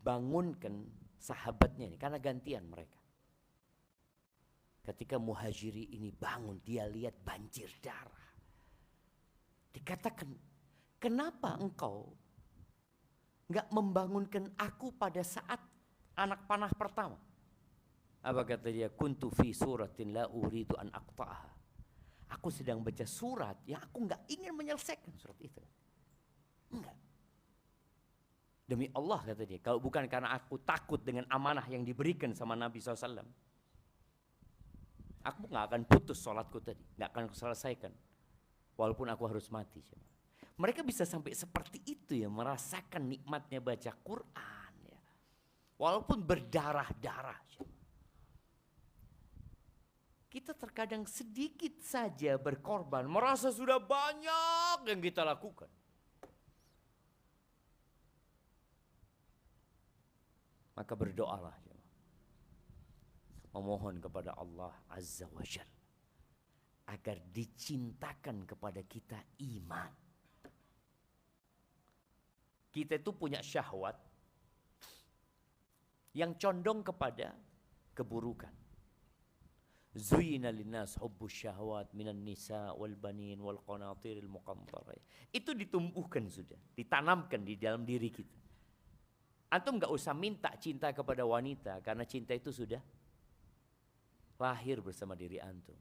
bangunkan sahabatnya ini, karena gantian mereka. Ketika Muhajiri ini bangun, dia lihat banjir darah. Dikatakan, kenapa engkau nggak membangunkan aku pada saat anak panah pertama? Apa kata dia? Kuntu fi suratin la uridu an aqta'aha. Aku sedang baca surat yang aku nggak ingin menyelesaikan surat itu. Enggak. Demi Allah kata dia, kalau bukan karena aku takut dengan amanah yang diberikan sama Nabi SAW, aku nggak akan putus sholatku tadi, nggak akan selesaikan, walaupun aku harus mati. Mereka bisa sampai seperti itu ya, merasakan nikmatnya baca Quran ya, walaupun berdarah-darah. Kita terkadang sedikit saja berkorban, merasa sudah banyak yang kita lakukan. Maka berdoalah, memohon kepada Allah Azza wa Jalla agar dicintakan kepada kita iman. Kita itu punya syahwat yang condong kepada keburukan. Zuyyina linnas hubbus syahwat minan nisa wal banin wal qanatiril muqantarah. Itu ditumbuhkan sudah, ditanamkan di dalam diri kita. Antum gak usah minta cinta kepada wanita, karena cinta itu sudah lahir bersama diri antum.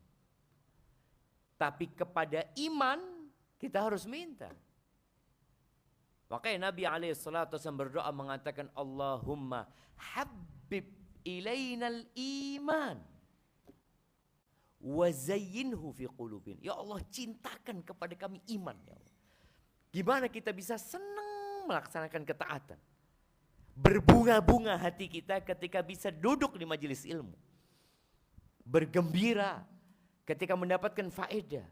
Tapi kepada iman kita harus minta. Makanya Nabi SAW berdoa mengatakan, Allahumma habib ilainal iman wa zayyinhu fi qulubin. Ya Allah, cintakan kepada kami iman ya Allah. Gimana kita bisa senang melaksanakan ketaatan? Berbunga-bunga hati kita ketika bisa duduk di majelis ilmu. Bergembira ketika mendapatkan faedah.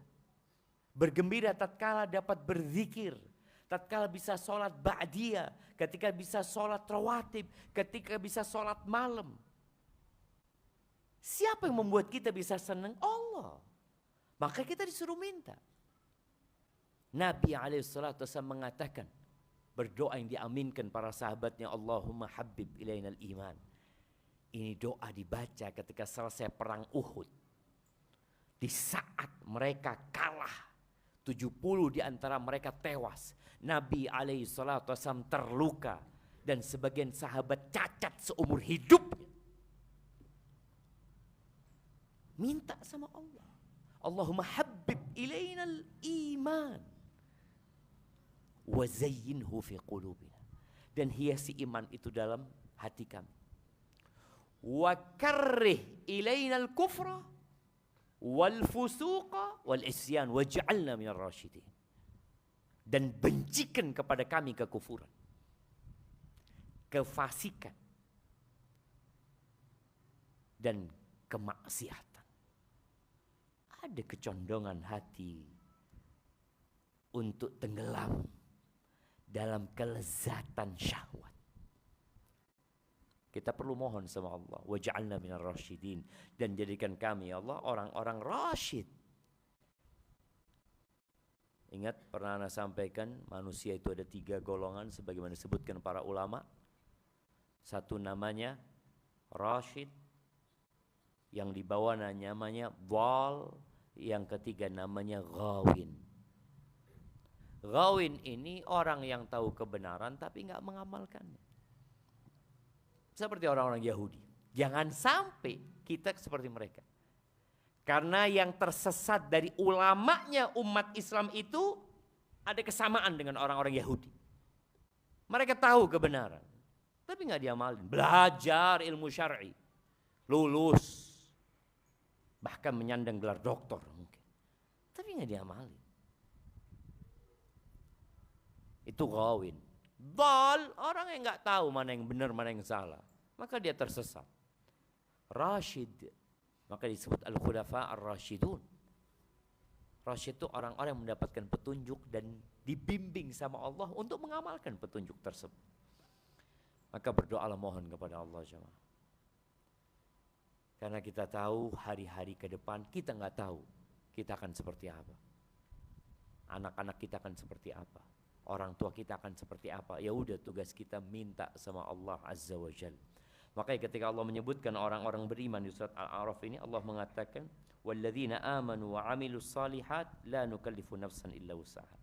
Bergembira tatkala dapat berzikir. Tatkala bisa sholat ba'diyah. Ketika bisa sholat rawatib. Ketika bisa sholat malam. Siapa yang membuat kita bisa senang? Allah. Maka kita disuruh minta. Nabi SAW mengatakan, berdoa yang diaminkan para sahabatnya, Allahumma habib ilainal iman. Ini doa dibaca ketika selesai perang Uhud. Di saat mereka kalah, 70 di antara mereka tewas. Nabi SAW terluka dan sebagian sahabat cacat seumur hidupnya. Minta sama Allah. Allahumma habib ilainal iman wa zayyinhu fi qulubina, dan hiasi iman itu dalam hati kami. Wa karrih ilainal kufra wal fusuqa wal isyan waj'alna minar rasyidin, dan bencikan kepada kami kekufuran, kefasikan dan kemaksiatan. Ada kecondongan hati untuk tenggelam dalam kelezatan syahwat. Kita perlu mohon sama Allah, waj'alna minar rasyidin, dan jadikan kami ya Allah orang-orang rasyid. Ingat pernah Anda sampaikan, manusia itu ada 3 golongan sebagaimana disebutkan para ulama. Satu namanya rasyid, yang di bawah namanya dhal, yang ketiga namanya ghawin. Ghawin ini orang yang tahu kebenaran tapi nggak mengamalkannya. Seperti orang-orang Yahudi. Jangan sampai kita seperti mereka. Karena yang tersesat dari ulamanya umat Islam itu ada kesamaan dengan orang-orang Yahudi. Mereka tahu kebenaran, tapi nggak diamalin. Belajar ilmu syar'i, lulus, bahkan menyandang gelar doktor mungkin, tapi nggak diamalin. Itu ghawin. Dhal, orang yang nggak tahu mana yang benar mana yang salah, maka dia tersesat. Rasyid, maka disebut al-khulafa ar-rasyidun. Rasyid itu orang-orang yang mendapatkan petunjuk dan dibimbing sama Allah untuk mengamalkan petunjuk tersebut. Maka berdoalah, mohon kepada Allah jemaah. Karena kita tahu hari-hari ke depan kita nggak tahu kita akan seperti apa. Anak-anak kita akan seperti apa. orang tua kita akan seperti apa. Ya udah, tugas kita minta sama Allah Azza wa Jalla. Makanya ketika Allah menyebutkan orang-orang beriman di surat Al-A'raf ini, Allah mengatakan walladzina amanu wa 'amilus shalihat la nukallifu nafsan illa wus'aha.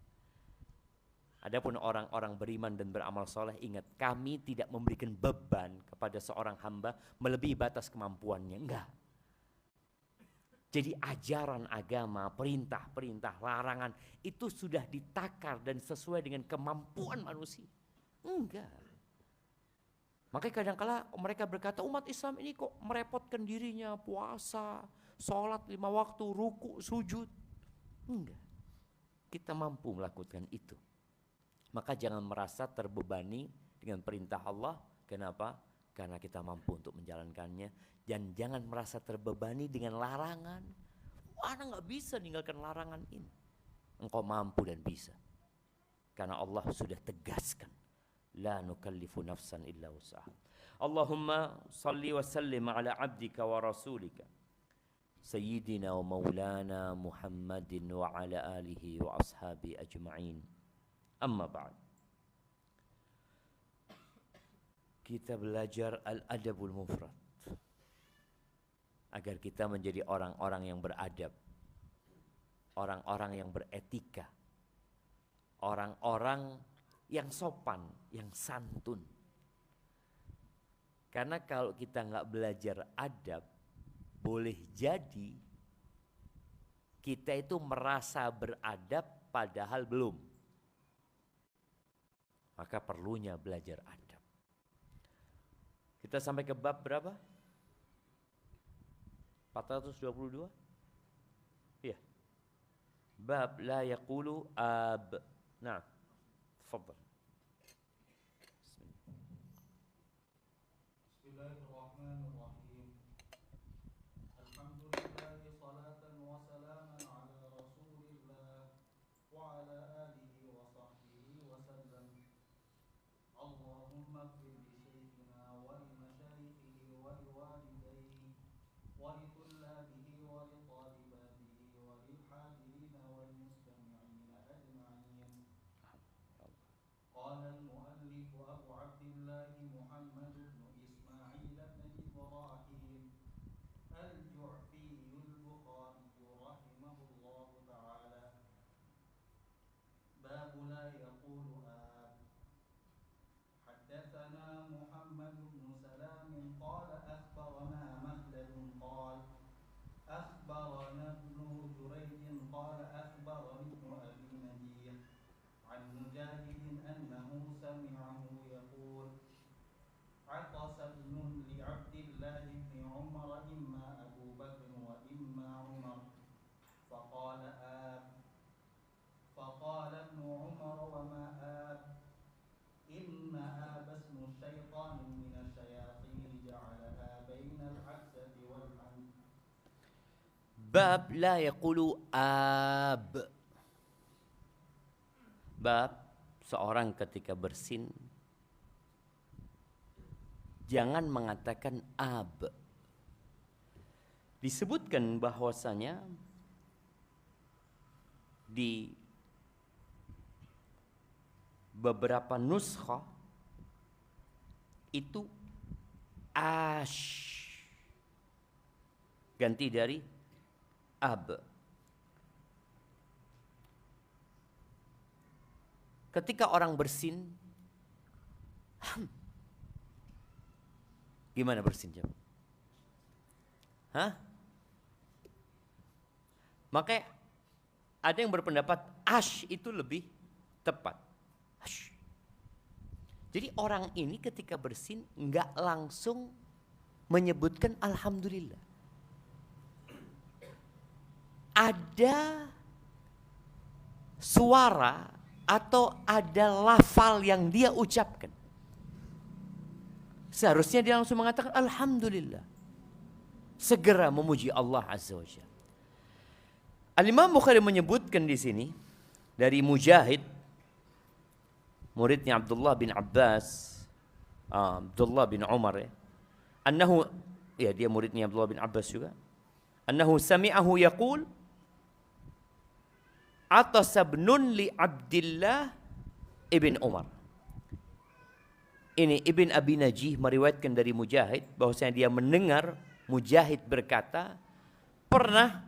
Adapun orang-orang beriman dan beramal soleh, ingat, kami tidak memberikan beban kepada seorang hamba melebihi batas kemampuannya. Enggak. Jadi ajaran agama, perintah-perintah, larangan itu sudah ditakar dan sesuai dengan kemampuan manusia. Enggak. Makanya kadang-kala mereka berkata, umat Islam ini kok merepotkan dirinya, puasa, sholat 5 waktu, ruku, sujud. Enggak. Kita mampu melakukan itu. Maka jangan merasa terbebani dengan perintah Allah. Kenapa? Karena kita mampu untuk menjalankannya. Dan jangan merasa terbebani dengan larangan. Anak gak bisa meninggalkan larangan ini. Engkau mampu dan bisa. Karena Allah sudah tegaskan. La nukallifu nafsan illa wus'aha. Allahumma salli wa sallim ala abdika wa rasulika Sayyidina wa maulana Muhammadin wa ala alihi wa ashabi ajma'in. Amma ba'd. Kita belajar al-adabul mufrad agar kita menjadi orang-orang yang beradab, orang-orang yang beretika, orang-orang yang sopan, yang santun. Karena kalau kita nggak belajar adab, boleh jadi kita itu merasa beradab padahal belum. Maka perlunya belajar adab. Kita sampai ke bab berapa? 422? Iya. Bab la yaqulu ab. Nah, tafadhal. Bismillahirrahmanirrahim. Alhamdulillah, salatan wa salaman ala Rasulillah wa ala alihi wa sahbihi wa sallam. Allahumma ighfir li shaykhina wa li mashayikhihi wa li walidayhi wa li tullabihi wa li talibatihi wa lil hadirina wal mustami'ina ajma'in. Qala al-muallif Abu Abdillah Muhammad ibn Ismail ibn Ibrahim al-Ju'fi al-Bukhari rahimahullah ta'ala. Bab la yaqulu ab. حدثنا محمد بن سلام قال أخبرنا مخلد قال أخبرنا ابن جريج قال أخبرني ابن أبي نجيح عن مجاهد أنه سمعه يقول عطس ابن لعبد الله بن عمر إما أبو بكر وإما عمر فقال آب. فقال ابن عمر وما آب. إن آب اسم الشيطان من الشياطين جعلها بين العكسة والحمد. Bab la yaqulu ab. Bab seorang ketika bersin jangan mengatakan ab. Disebutkan bahwasanya di beberapa nuskha itu ash ganti dari ab. Ketika orang bersin, gimana bersin jawab? Hah? Makanya ada yang berpendapat ash itu lebih tepat. Ash. Jadi orang ini ketika bersin enggak langsung menyebutkan alhamdulillah. Ada suara atau ada lafal yang dia ucapkan. Seharusnya dia langsung mengatakan alhamdulillah. Segera memuji Allah Azza wa Jalla. Al-Imam Bukhari menyebutkan di sini dari Mujahid, muridnya Abdullah bin Abbas, Abdullah bin Umar, annahu, ya dia muridnya Abdullah bin Abbas juga, annahu sami'ahu yaqul atasa ibnun li Abdillah Ibn Umar. Ini Ibn Abi Najih meriwayatkan dari Mujahid bahwasanya dia mendengar Mujahid berkata, pernah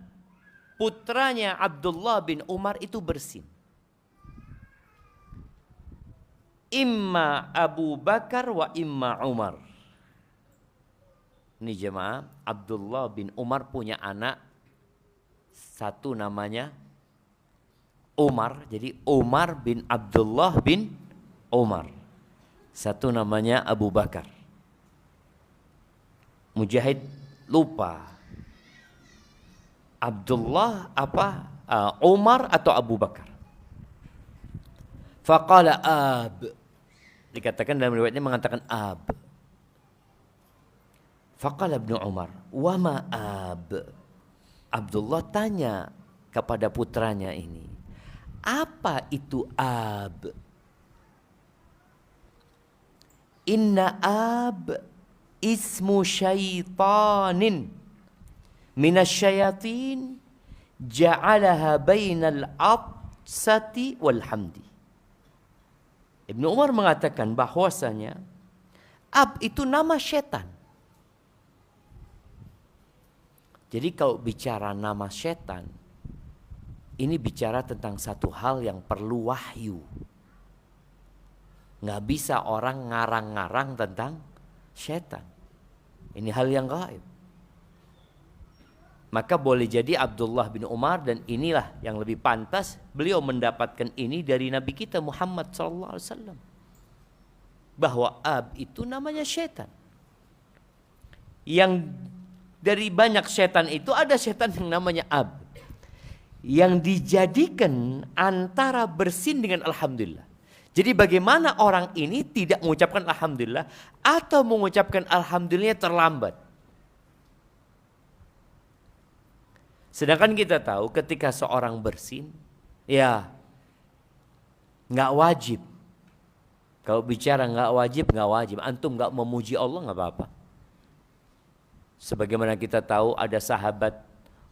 putranya Abdullah bin Umar itu bersin. Imma Abu Bakar wa imma Umar. Ini jemaah, Abdullah bin Umar punya anak, satu namanya Umar. Jadi Umar bin Abdullah bin Umar. Satu namanya Abu Bakar. Mujahid lupa. Abdullah apa? Umar atau Abu Bakar. Faqala ab. Dikatakan dalam riwayatnya mengatakan ab. Faqala Ibnu Umar, wa ma ab. Abdullah tanya kepada putranya ini, apa itu ab? Inna ab ismu syaitanin minasyayatin ja'alaha bainal absati wal hamdi. Ibnu Umar mengatakan bahwasanya ab itu nama setan. Jadi kalau bicara nama setan, ini bicara tentang satu hal yang perlu wahyu. Nggak bisa orang ngarang-ngarang tentang setan. Ini hal yang gaib. Maka boleh jadi Abdullah bin Umar, dan inilah yang lebih pantas, beliau mendapatkan ini dari Nabi kita Muhammad SAW. Bahwa ab itu namanya setan. Yang dari banyak setan itu ada setan yang namanya ab. Yang dijadikan antara bersin dengan alhamdulillah. Jadi bagaimana orang ini tidak mengucapkan alhamdulillah atau mengucapkan alhamdulillah terlambat. Sedangkan kita tahu ketika seorang bersin, ya nggak wajib. Kalau bicara nggak wajib. Antum nggak memuji Allah nggak apa-apa. Sebagaimana kita tahu ada sahabat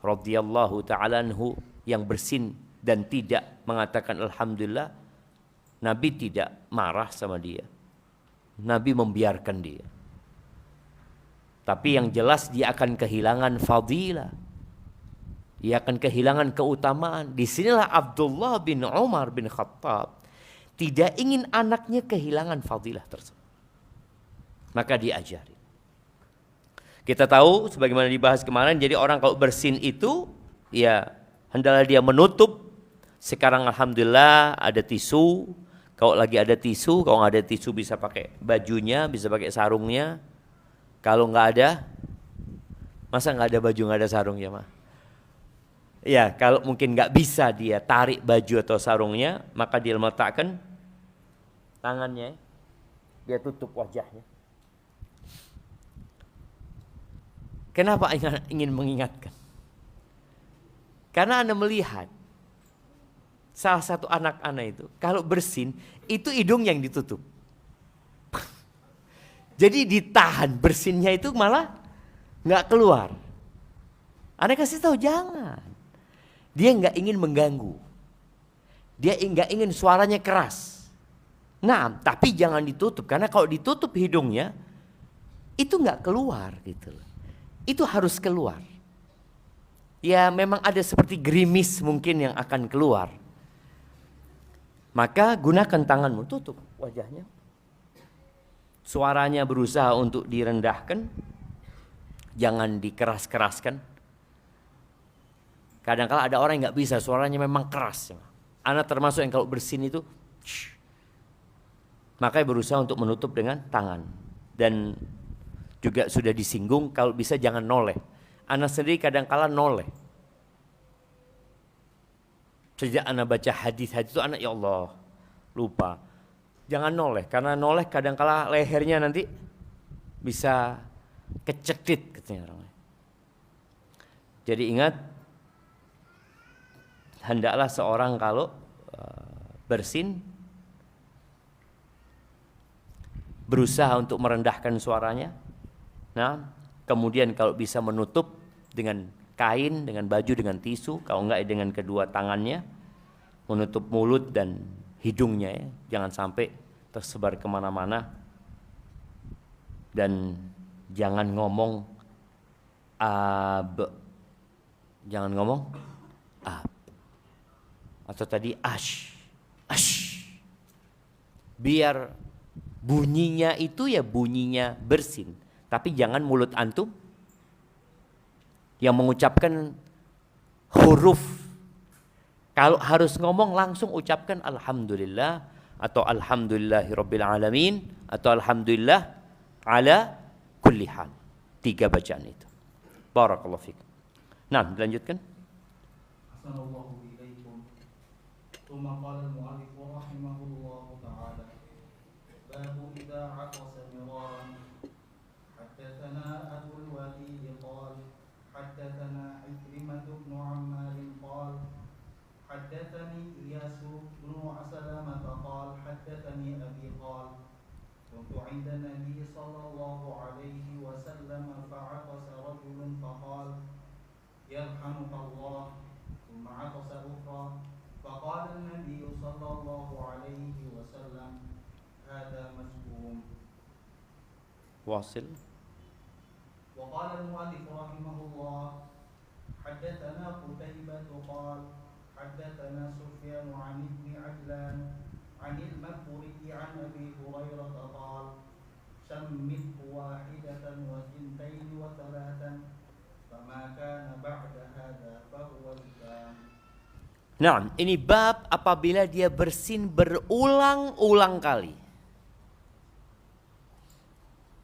radhiyallahu ta'ala anhu yang bersin dan tidak mengatakan alhamdulillah. Nabi tidak marah sama dia. Nabi membiarkan dia. Tapi yang jelas dia akan kehilangan fadilah. Dia akan kehilangan keutamaan. Disinilah Abdullah bin Umar bin Khattab tidak ingin anaknya kehilangan fadilah tersebut. Maka diajari. Kita tahu sebagaimana dibahas kemarin, jadi orang kalau bersin itu ya hendaklah dia menutup. Sekarang alhamdulillah ada tisu. Kalau lagi ada tisu, kalau nggak ada tisu bisa pakai bajunya, bisa pakai sarungnya. Kalau nggak ada, masa nggak ada baju nggak ada sarungnya mah? Ya kalau mungkin nggak bisa dia tarik baju atau sarungnya, maka dia letakkan tangannya, dia tutup wajahnya. Kenapa ingin mengingatkan? Karena Anda melihat salah satu anak-anak itu kalau bersin itu hidung yang ditutup. Jadi ditahan bersinnya itu malah nggak keluar. Anda kasih tahu jangan. Dia nggak ingin mengganggu. Dia nggak ingin suaranya keras. Nah, tapi jangan ditutup karena kalau ditutup hidungnya itu nggak keluar gitu. Itu harus keluar. Ya memang ada seperti gerimis mungkin yang akan keluar. Maka gunakan tanganmu, tutup wajahnya. Suaranya berusaha untuk direndahkan. Jangan dikeras-keraskan. Kadang-kala ada orang yang gak bisa, suaranya memang keras. Anak termasuk yang kalau bersin itu, makanya berusaha untuk menutup dengan tangan. Dan juga sudah disinggung, kalau bisa jangan noleh. Anak sendiri kadang-kala noleh. Sejak anak baca hadis itu anak ya Allah lupa. Jangan noleh karena noleh kadang-kala lehernya nanti bisa kecekit katanya orang. Jadi ingat hendaklah seorang kalau bersin berusaha untuk merendahkan suaranya. Nah, kemudian kalau bisa menutup dengan kain, dengan baju, dengan tisu, kalau enggak dengan kedua tangannya, menutup mulut dan hidungnya ya, jangan sampai tersebar kemana-mana. Dan jangan ngomong ab, jangan ngomong ab, atau tadi ash. Biar bunyinya itu ya bunyinya bersin, tapi jangan mulut antum yang mengucapkan huruf. Kalau harus ngomong langsung ucapkan alhamdulillah atau alhamdulillahirabbil alamin atau alhamdulillah ala kulli hal. 3 bacaan itu. Barakallahu fiik. Nah, dilanjutkan. Ahsanallahu ilaikum. Tsumma qala al-mu'allif rahimahullahu ta'ala. Babu idza 'atasa miraran. Haddatsana Abul Walid qala haddatsana Ikrimah bin Ammar qala haddatsani Iyas bin Salamah qala haddatsani Abi qala كنت عند النبي صلى الله عليه وسلم فعطس رجل فقال يرحمك الله ثم عطس أخرى فقال النبي صلى الله عليه وسلم هذا مسكوم. واصل. وقال المؤلف رحمه الله حدثنا قتيبة قال حدثنا سفيان عن ابن عجلان عن المكبري عن أبي هريرة قال شمته واحدة وثنتين وثلاثا فما كان بعد هذا فهو الكام. Nah, ini bab apabila dia bersin berulang-ulang kali.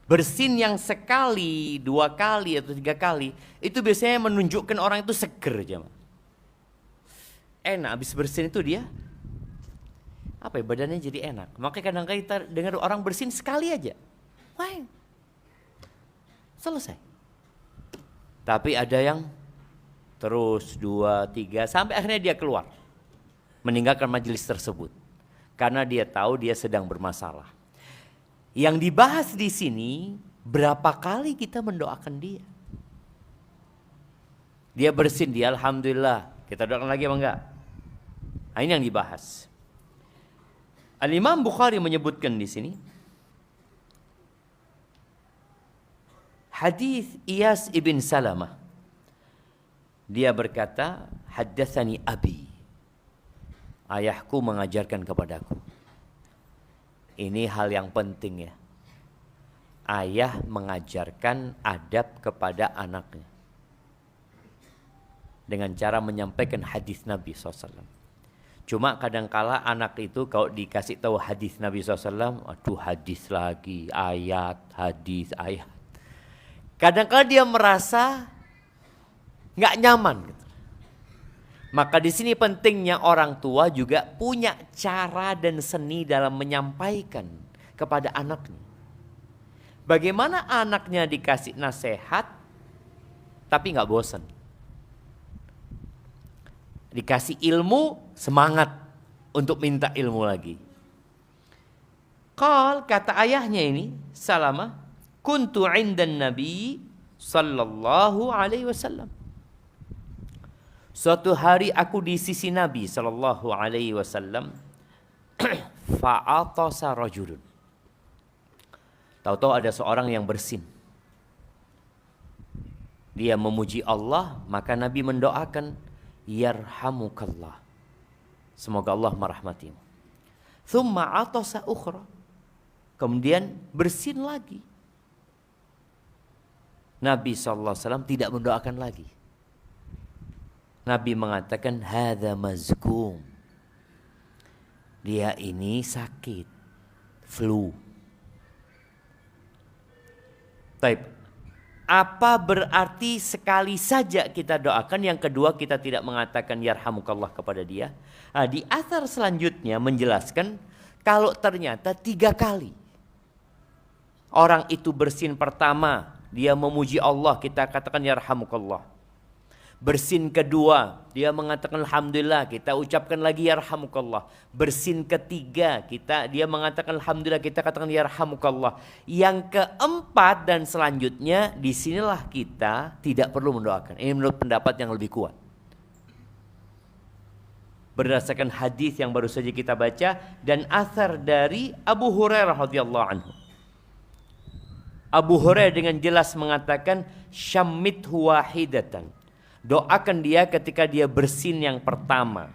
Bersin yang sekali, 2 kali atau 3 kali, itu biasanya menunjukkan orang itu seger jemaah. Enak habis bersin itu dia apa ya, badannya jadi enak. Makanya kadang-kadang kita dengar orang bersin sekali aja, wah, selesai. Tapi ada yang terus 2, 3 sampai akhirnya dia keluar, meninggalkan majelis tersebut karena dia tahu dia sedang bermasalah. Yang dibahas di sini berapa kali kita mendoakan dia. Dia bersin, dia alhamdulillah, kita doakan lagi apa enggak? Nah, ini yang dibahas. Al-Imam Bukhari menyebutkan di sini hadis Iyas ibn Salamah. Dia berkata, haddatsani abi. Ayahku mengajarkan kepadaku. Ini hal yang penting ya. Ayah mengajarkan adab kepada anaknya dengan cara menyampaikan hadis Nabi SAW. Cuma kadangkala anak itu kalau dikasih tahu hadis Nabi SAW, aduh hadis lagi, ayat, hadis, ayat. Kadangkala dia merasa nggak nyaman. Gitu. Maka di sini pentingnya orang tua juga punya cara dan seni dalam menyampaikan kepada anaknya. Bagaimana anaknya dikasih nasihat, tapi nggak bosan. Dikasih ilmu, semangat untuk minta ilmu lagi. Kata ayahnya ini, Salamah, kuntu 'indan Nabi sallallahu alaihi wasallam. Suatu hari aku di sisi Nabi sallallahu alaihi wasallam, fa'atasa rajulun. Tahu-tahu ada seorang yang bersin. Dia memuji Allah, maka Nabi mendoakan, yarhamukallah, semoga Allah merahmatimu. Thumma atasa ukhra, kemudian bersin lagi. Nabi SAW tidak mendoakan lagi. Nabi mengatakan, hadza mazkum, dia ini sakit, flu. Baik. Apa berarti sekali saja kita doakan, yang kedua kita tidak mengatakan yarhamukallah kepada dia? Nah, di athar selanjutnya menjelaskan kalau ternyata 3 kali orang itu bersin pertama, dia memuji Allah, kita katakan yarhamukallah. Bersin kedua, dia mengatakan alhamdulillah, kita ucapkan lagi yarhamukallah. Bersin ketiga, dia mengatakan alhamdulillah, kita katakan yarhamukallah. Yang keempat dan selanjutnya, disinilah kita tidak perlu mendoakan. Ini menurut pendapat yang lebih kuat. berdasarkan hadis yang baru saja kita baca dan athar dari Abu Hurairah radhiyallahu anhu. Abu Hurairah dengan jelas mengatakan syammithu wahidatan. Doakan dia ketika dia bersin yang pertama.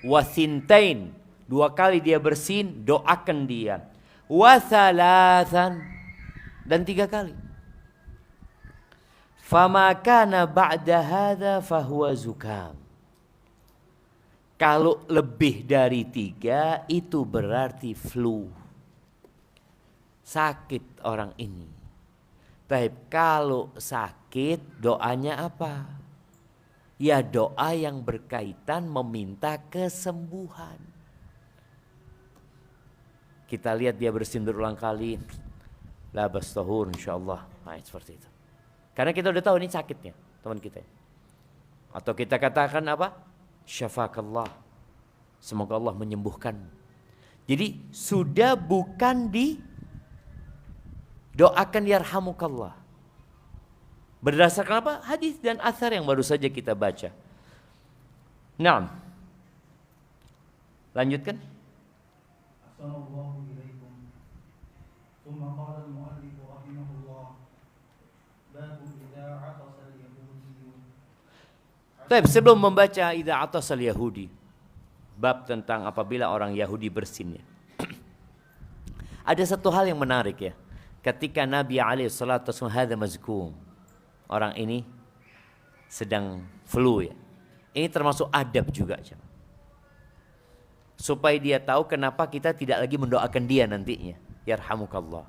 Wasintain, 2 kali dia bersin, doakan dia. Wathalathan, dan 3 kali. Fama kana ba'da hadza fahuwa zukam. Kalau lebih dari 3 itu berarti flu. Sakit orang ini. Tapi kalau sakit doanya apa? Ya doa yang berkaitan meminta kesembuhan. Kita lihat dia bersin berulang kali. Labas tahur insyaallah. Nah, seperti itu. Karena kita udah tahu ini sakitnya teman kita. Atau kita katakan apa? Syafakallah. Semoga Allah menyembuhkan. Jadi sudah bukan di doakan yarhamukallah. Berdasarkan apa? Hadis dan athar yang baru saja kita baca. Naam. Lanjutkan. Assalamualaikum ilaikum. Tsumma qala al-mu'allif rahimahullah. Babu idza 'atasa al-yahudi. Baik, sebelum membaca idza 'atasa al-yahudi, bab tentang apabila orang Yahudi bersin ya. Ada satu hal yang menarik ya. Ketika Nabi alaihi salatu wasallam hadza mazkum. Orang ini sedang flu ya. Ini termasuk adab juga. Supaya dia tahu kenapa kita tidak lagi mendoakan dia nantinya. Yarhamukallah.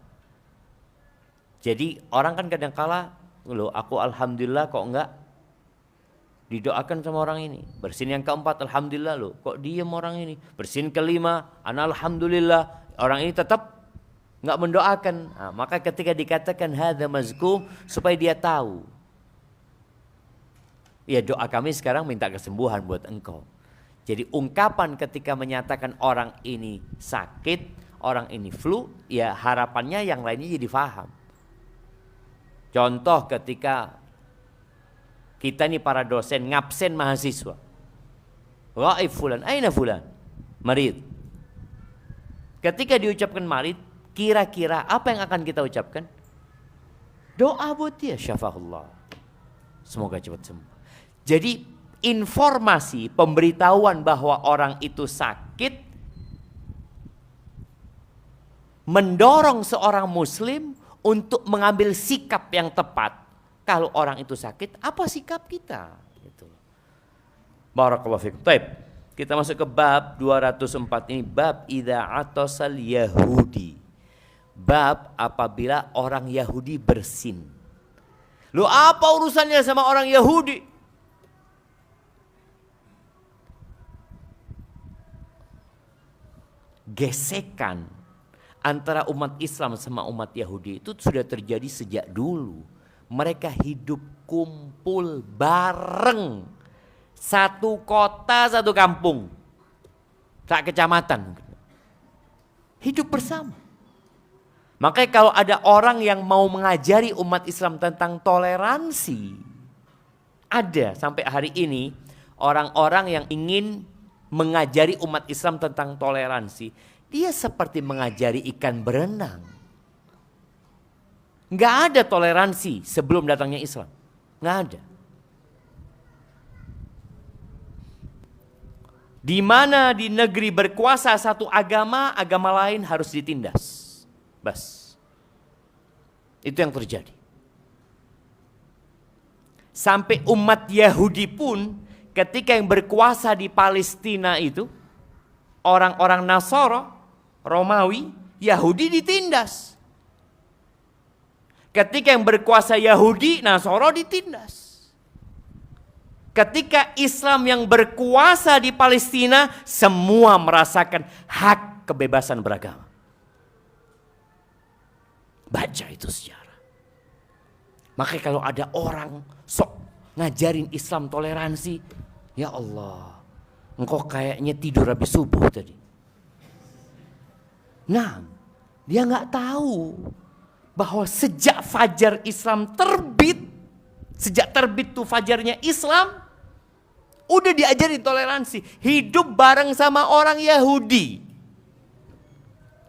Jadi orang kan kadang-kala, loh aku alhamdulillah kok enggak didoakan sama orang ini. Bersin yang keempat alhamdulillah loh kok diem orang ini. Bersin kelima ana alhamdulillah orang ini tetap enggak mendoakan. Nah, maka ketika dikatakan hadza mazkum supaya dia tahu. Ya doa kami sekarang minta kesembuhan buat engkau. Jadi ungkapan ketika menyatakan orang ini sakit, orang ini flu, ya harapannya yang lainnya jadi faham. Contoh ketika kita nih para dosen ngabsen mahasiswa. Ghaib fulan, aina fulan? Marid. Ketika diucapkan marid, kira-kira apa yang akan kita ucapkan? Doa buat dia, syafahullah. Semoga cepat sembuh. Jadi informasi pemberitahuan bahwa orang itu sakit mendorong seorang muslim untuk mengambil sikap yang tepat. Kalau orang itu sakit, apa sikap kita? Gitu. Barakallahu fikum. Baik, kita masuk ke bab 204 ini, bab idza atasal yahudi. Bab apabila orang Yahudi bersin. Lu apa urusannya sama orang Yahudi? Gesekan antara umat Islam sama umat Yahudi itu sudah terjadi sejak dulu. Mereka hidup kumpul bareng. Satu kota, satu kampung. Tak kecamatan. Hidup bersama. Makanya kalau ada orang yang mau mengajari umat Islam tentang toleransi. Ada sampai hari ini orang-orang yang ingin mengajari umat Islam tentang toleransi. Dia seperti mengajari ikan berenang. Nggak ada toleransi sebelum datangnya Islam. Nggak ada. Di mana di negeri berkuasa satu agama, agama lain harus ditindas. Bas. Itu yang terjadi. Sampai umat Yahudi pun ketika yang berkuasa di Palestina itu, orang-orang Nasara, Romawi, Yahudi ditindas. Ketika yang berkuasa Yahudi, Nasara ditindas. Ketika Islam yang berkuasa di Palestina, semua merasakan hak kebebasan beragama. Baca itu sejarah. Makanya kalau ada orang sok ngajarin Islam toleransi, ya Allah, engkau kayaknya tidur habis subuh tadi. Nah, dia nggak tahu bahwa sejak fajar Islam terbit, sejak terbit tuh fajarnya Islam, Udah diajarin toleransi. Hidup bareng sama orang Yahudi.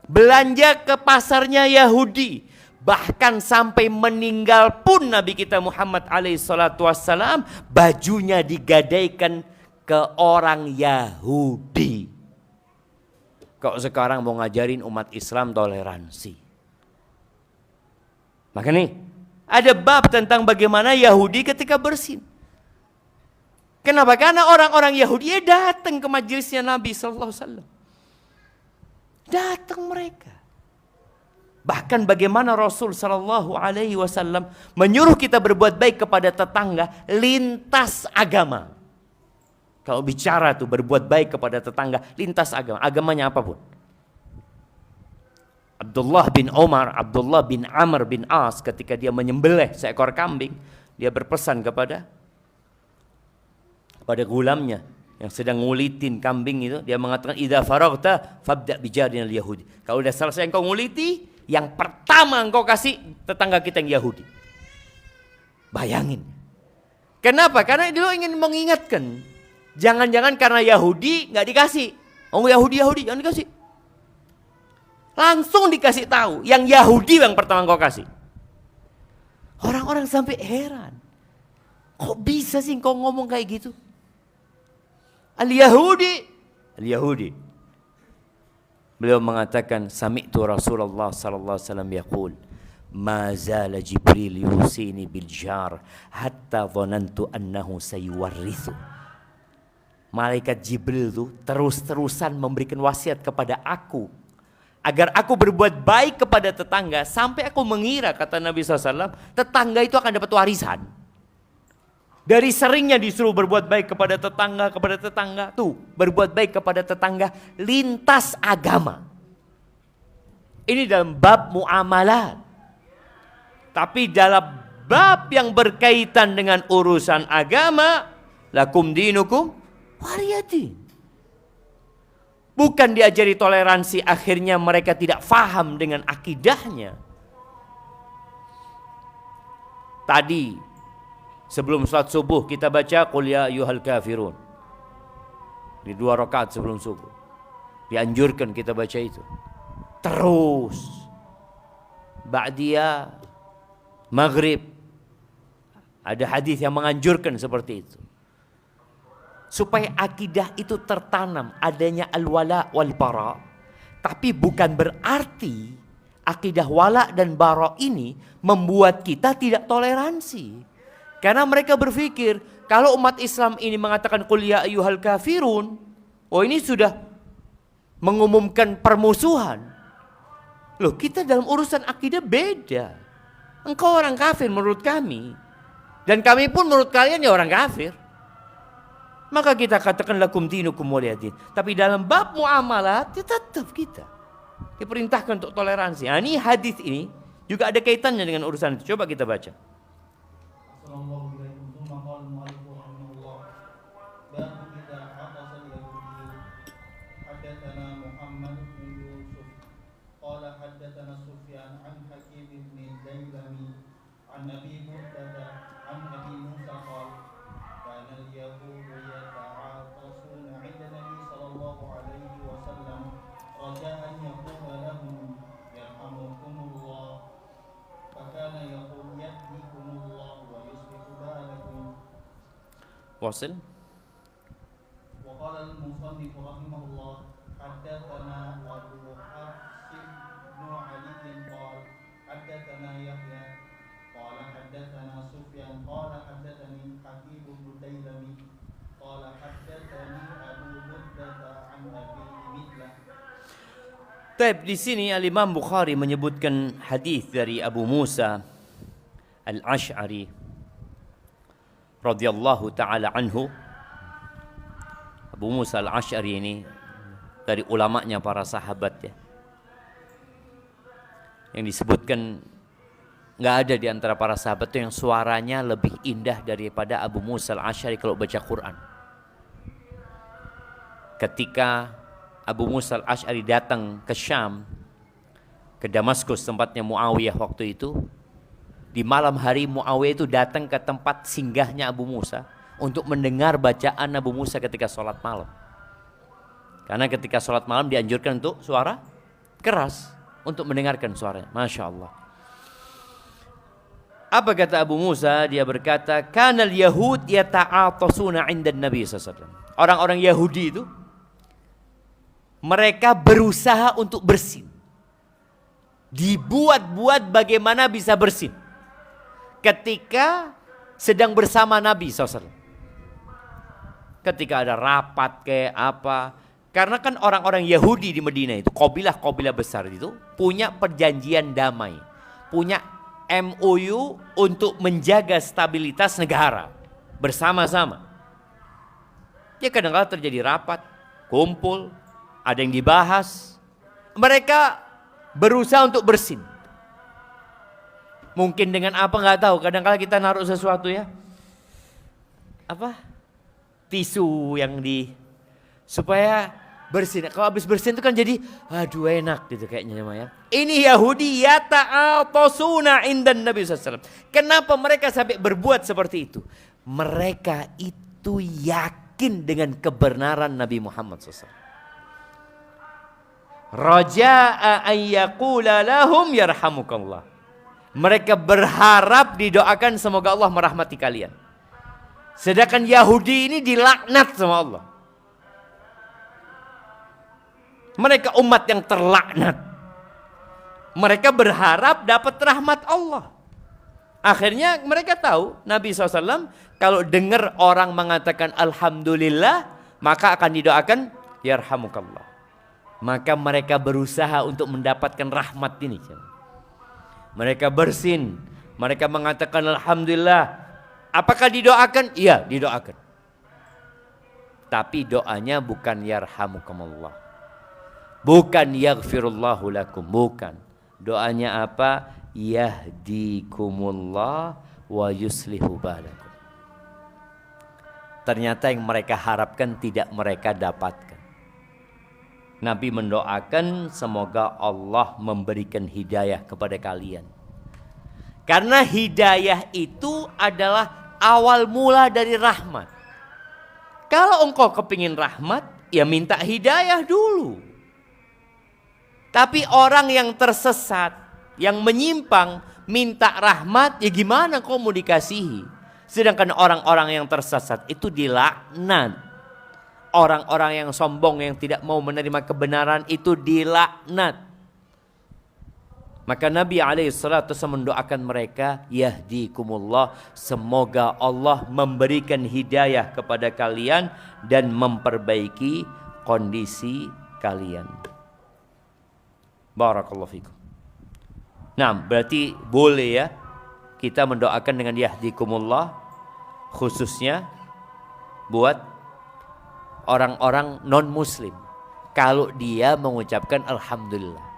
Belanja ke pasarnya Yahudi. Bahkan sampai meninggal pun Nabi kita Muhammad alaihissalam bajunya digadaikan ke orang Yahudi. Kok sekarang mau ngajarin umat Islam toleransi? Maka nih, ada bab tentang bagaimana Yahudi ketika bersin. Kenapa? Karena orang-orang Yahudi datang ke majelisnya Nabi SAW. Datang mereka. Bahkan bagaimana Rasul SAW menyuruh kita berbuat baik kepada tetangga lintas agama. Kalau bicara tuh berbuat baik kepada tetangga lintas agama. Agamanya apapun. Abdullah bin Umar, Abdullah bin Amr bin As ketika dia menyembelih seekor kambing. Dia berpesan kepada gulamnya yang sedang ngulitin kambing itu, dia mengatakan idza faraghta fabda bijarinal yahudi. Kalau udah selesai engkau nguliti, yang pertama engkau kasih tetangga kita yang Yahudi. Bayangin. Kenapa? Karena dia ingin mengingatkan, jangan-jangan karena Yahudi nggak dikasih. Oh Yahudi jangan dikasih. Langsung dikasih tahu, yang Yahudi yang pertama engkau kasih. Orang-orang sampai heran. Kok bisa sih engkau ngomong kayak gitu? Al-Yahudi. Beliau mengatakan, sami'tu Rasulullah sallallahu alaihi wasallam yaqul, ma zala Jibril yusini bil jar hatta dhanantu annahu sayuwarrithu. Malaikat Jibril itu terus-terusan memberikan wasiat kepada aku agar aku berbuat baik kepada tetangga sampai aku mengira, kata Nabi SAW, tetangga itu akan dapat warisan. Dari seringnya disuruh berbuat baik kepada tetangga, tuh berbuat baik kepada tetangga lintas agama. Ini dalam bab muamalat. Tapi dalam bab yang berkaitan dengan urusan agama, lakum dinukum waliyadin. Bukan diajari toleransi, akhirnya mereka tidak faham dengan akidahnya. Tadi sebelum salat subuh kita baca qul ya ayyuhal kafirun. Di 2 rakaat sebelum subuh. Dianjurkan kita baca itu. Terus ba'diyah maghrib ada hadis yang menganjurkan seperti itu. Supaya akidah itu tertanam adanya al-wala wal bara. Tapi bukan berarti akidah wala dan bara ini membuat kita tidak toleransi. Karena mereka berpikir, kalau umat Islam ini mengatakan qul ya ayyuhal kafirun, oh ini sudah mengumumkan permusuhan. Loh, kita dalam urusan akidah beda. Engkau orang kafir menurut kami, dan kami pun menurut kalian ya orang kafir. Maka kita katakan lakum dinukum waliyadin. Tapi dalam bab muamalat ya tetap kita diperintahkan untuk toleransi. Nah, ini hadis ini juga ada kaitannya dengan urusan itu. Coba kita baca. Assalamualaikum warahmatullahi wabarakatuh. Babu idza atasa al-yahudi haddatsana Muhammad bin Yusuf qala haddatsana Sufyan an Hakim bin Dailami an Abi Murtada an Abi Musa qala kana al-yahudu yata'atasuna 'inda Nabi sallallahu alaihi wasallam raja'an yaqula lahum yarhamukumullah fakana yaqul yahdikumullah Wasil. وقال المصنف رحمه الله حدثنا أبو حفص بن علي قال حدثنا يحيى قال حدثنا سفيان قال حدثني حبيب بن ديلمي قال حدثني أبو بردة عن أبيه مثله. Taib, di sini Al-Imam Bukhari menyebutkan hadis dari Abu Musa Al-Ash'ari radhiyallahu ta'ala anhu. Abu Musa Al-Ash'ari ini dari ulamanya para sahabat ya. Yang disebutkan nggak ada di antara para sahabat itu yang suaranya lebih indah daripada Abu Musa Al-Ash'ari kalau baca Quran. Ketika Abu Musa Al-Ash'ari datang ke Syam, ke Damaskus tempatnya Muawiyah waktu itu, di malam hari Muawiyah itu datang ke tempat singgahnya Abu Musa untuk mendengar bacaan Abu Musa ketika sholat malam. Karena ketika sholat malam dianjurkan untuk suara keras, untuk mendengarkan suaranya. Masya Allah. Apa kata Abu Musa? Dia berkata, kanal Yahud yata'atasuna 'inda Nabi SAW. Orang-orang Yahudi itu, mereka berusaha untuk bersin. Dibuat-buat bagaimana bisa bersin. Ketika sedang bersama Nabi SAW. Ketika ada rapat kayak apa. Karena kan orang-orang Yahudi di Madinah itu, kabilah-kabilah besar itu, punya perjanjian damai. Punya MOU untuk menjaga stabilitas negara bersama-sama. Ya kadang-kadang terjadi rapat, kumpul, ada yang dibahas. Mereka berusaha untuk bersin. Mungkin dengan apa nggak tahu. Kadang-kadang kita naruh sesuatu ya, apa tisu yang supaya bersin. Kalau habis bersin itu kan jadi aduh enak gitu kayaknya ya. Ini Yahudi yata'atasuna 'indan Nabi SAW. Kenapa mereka sampai berbuat seperti itu? Mereka itu yakin dengan kebenaran Nabi Muhammad SAW. Raja'a an yaqula lahum yarhamukallah. Mereka berharap didoakan semoga Allah merahmati kalian. Sedangkan Yahudi ini dilaknat sama Allah. Mereka umat yang terlaknat. Mereka berharap dapat rahmat Allah. Akhirnya mereka tahu Nabi SAW kalau dengar orang mengatakan Alhamdulillah, maka akan didoakan yarhamukallah. Maka mereka berusaha untuk mendapatkan rahmat ini. Mereka bersin. Mereka mengatakan Alhamdulillah. Apakah didoakan? Iya, didoakan. Tapi doanya bukan yarhamukumullah. Bukan yaghfirullahu lakum. Bukan. Doanya apa? Yahdikumullah wa yuslihu balakum. Ternyata yang mereka harapkan tidak mereka dapatkan. Nabi mendoakan semoga Allah memberikan hidayah kepada kalian. Karena hidayah itu adalah awal mula dari rahmat. Kalau engkau kepingin rahmat, ya minta hidayah dulu. Tapi orang yang tersesat, yang menyimpang, minta rahmat, ya gimana kau mau dikasihi? Sedangkan orang-orang yang tersesat itu dilaknat. Orang-orang yang sombong, yang tidak mau menerima kebenaran itu dilaknat. Maka Nabi SAW mendoakan mereka, yahdikumullah, semoga Allah memberikan hidayah kepada kalian dan memperbaiki kondisi kalian. Barakallahu fikum. Nah, berarti boleh ya kita mendoakan dengan yahdikumullah, khususnya buat orang-orang non-muslim kalau dia mengucapkan alhamdulillah.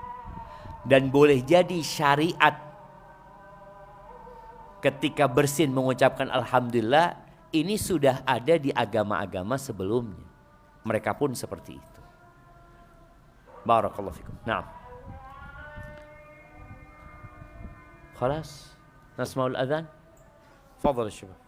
Dan boleh jadi syariat ketika bersin mengucapkan alhamdulillah ini sudah ada di agama-agama sebelumnya. Mereka pun seperti itu. Barakallahu fikum. Nah, خلاص نسمع الأذان تفضل الشباب.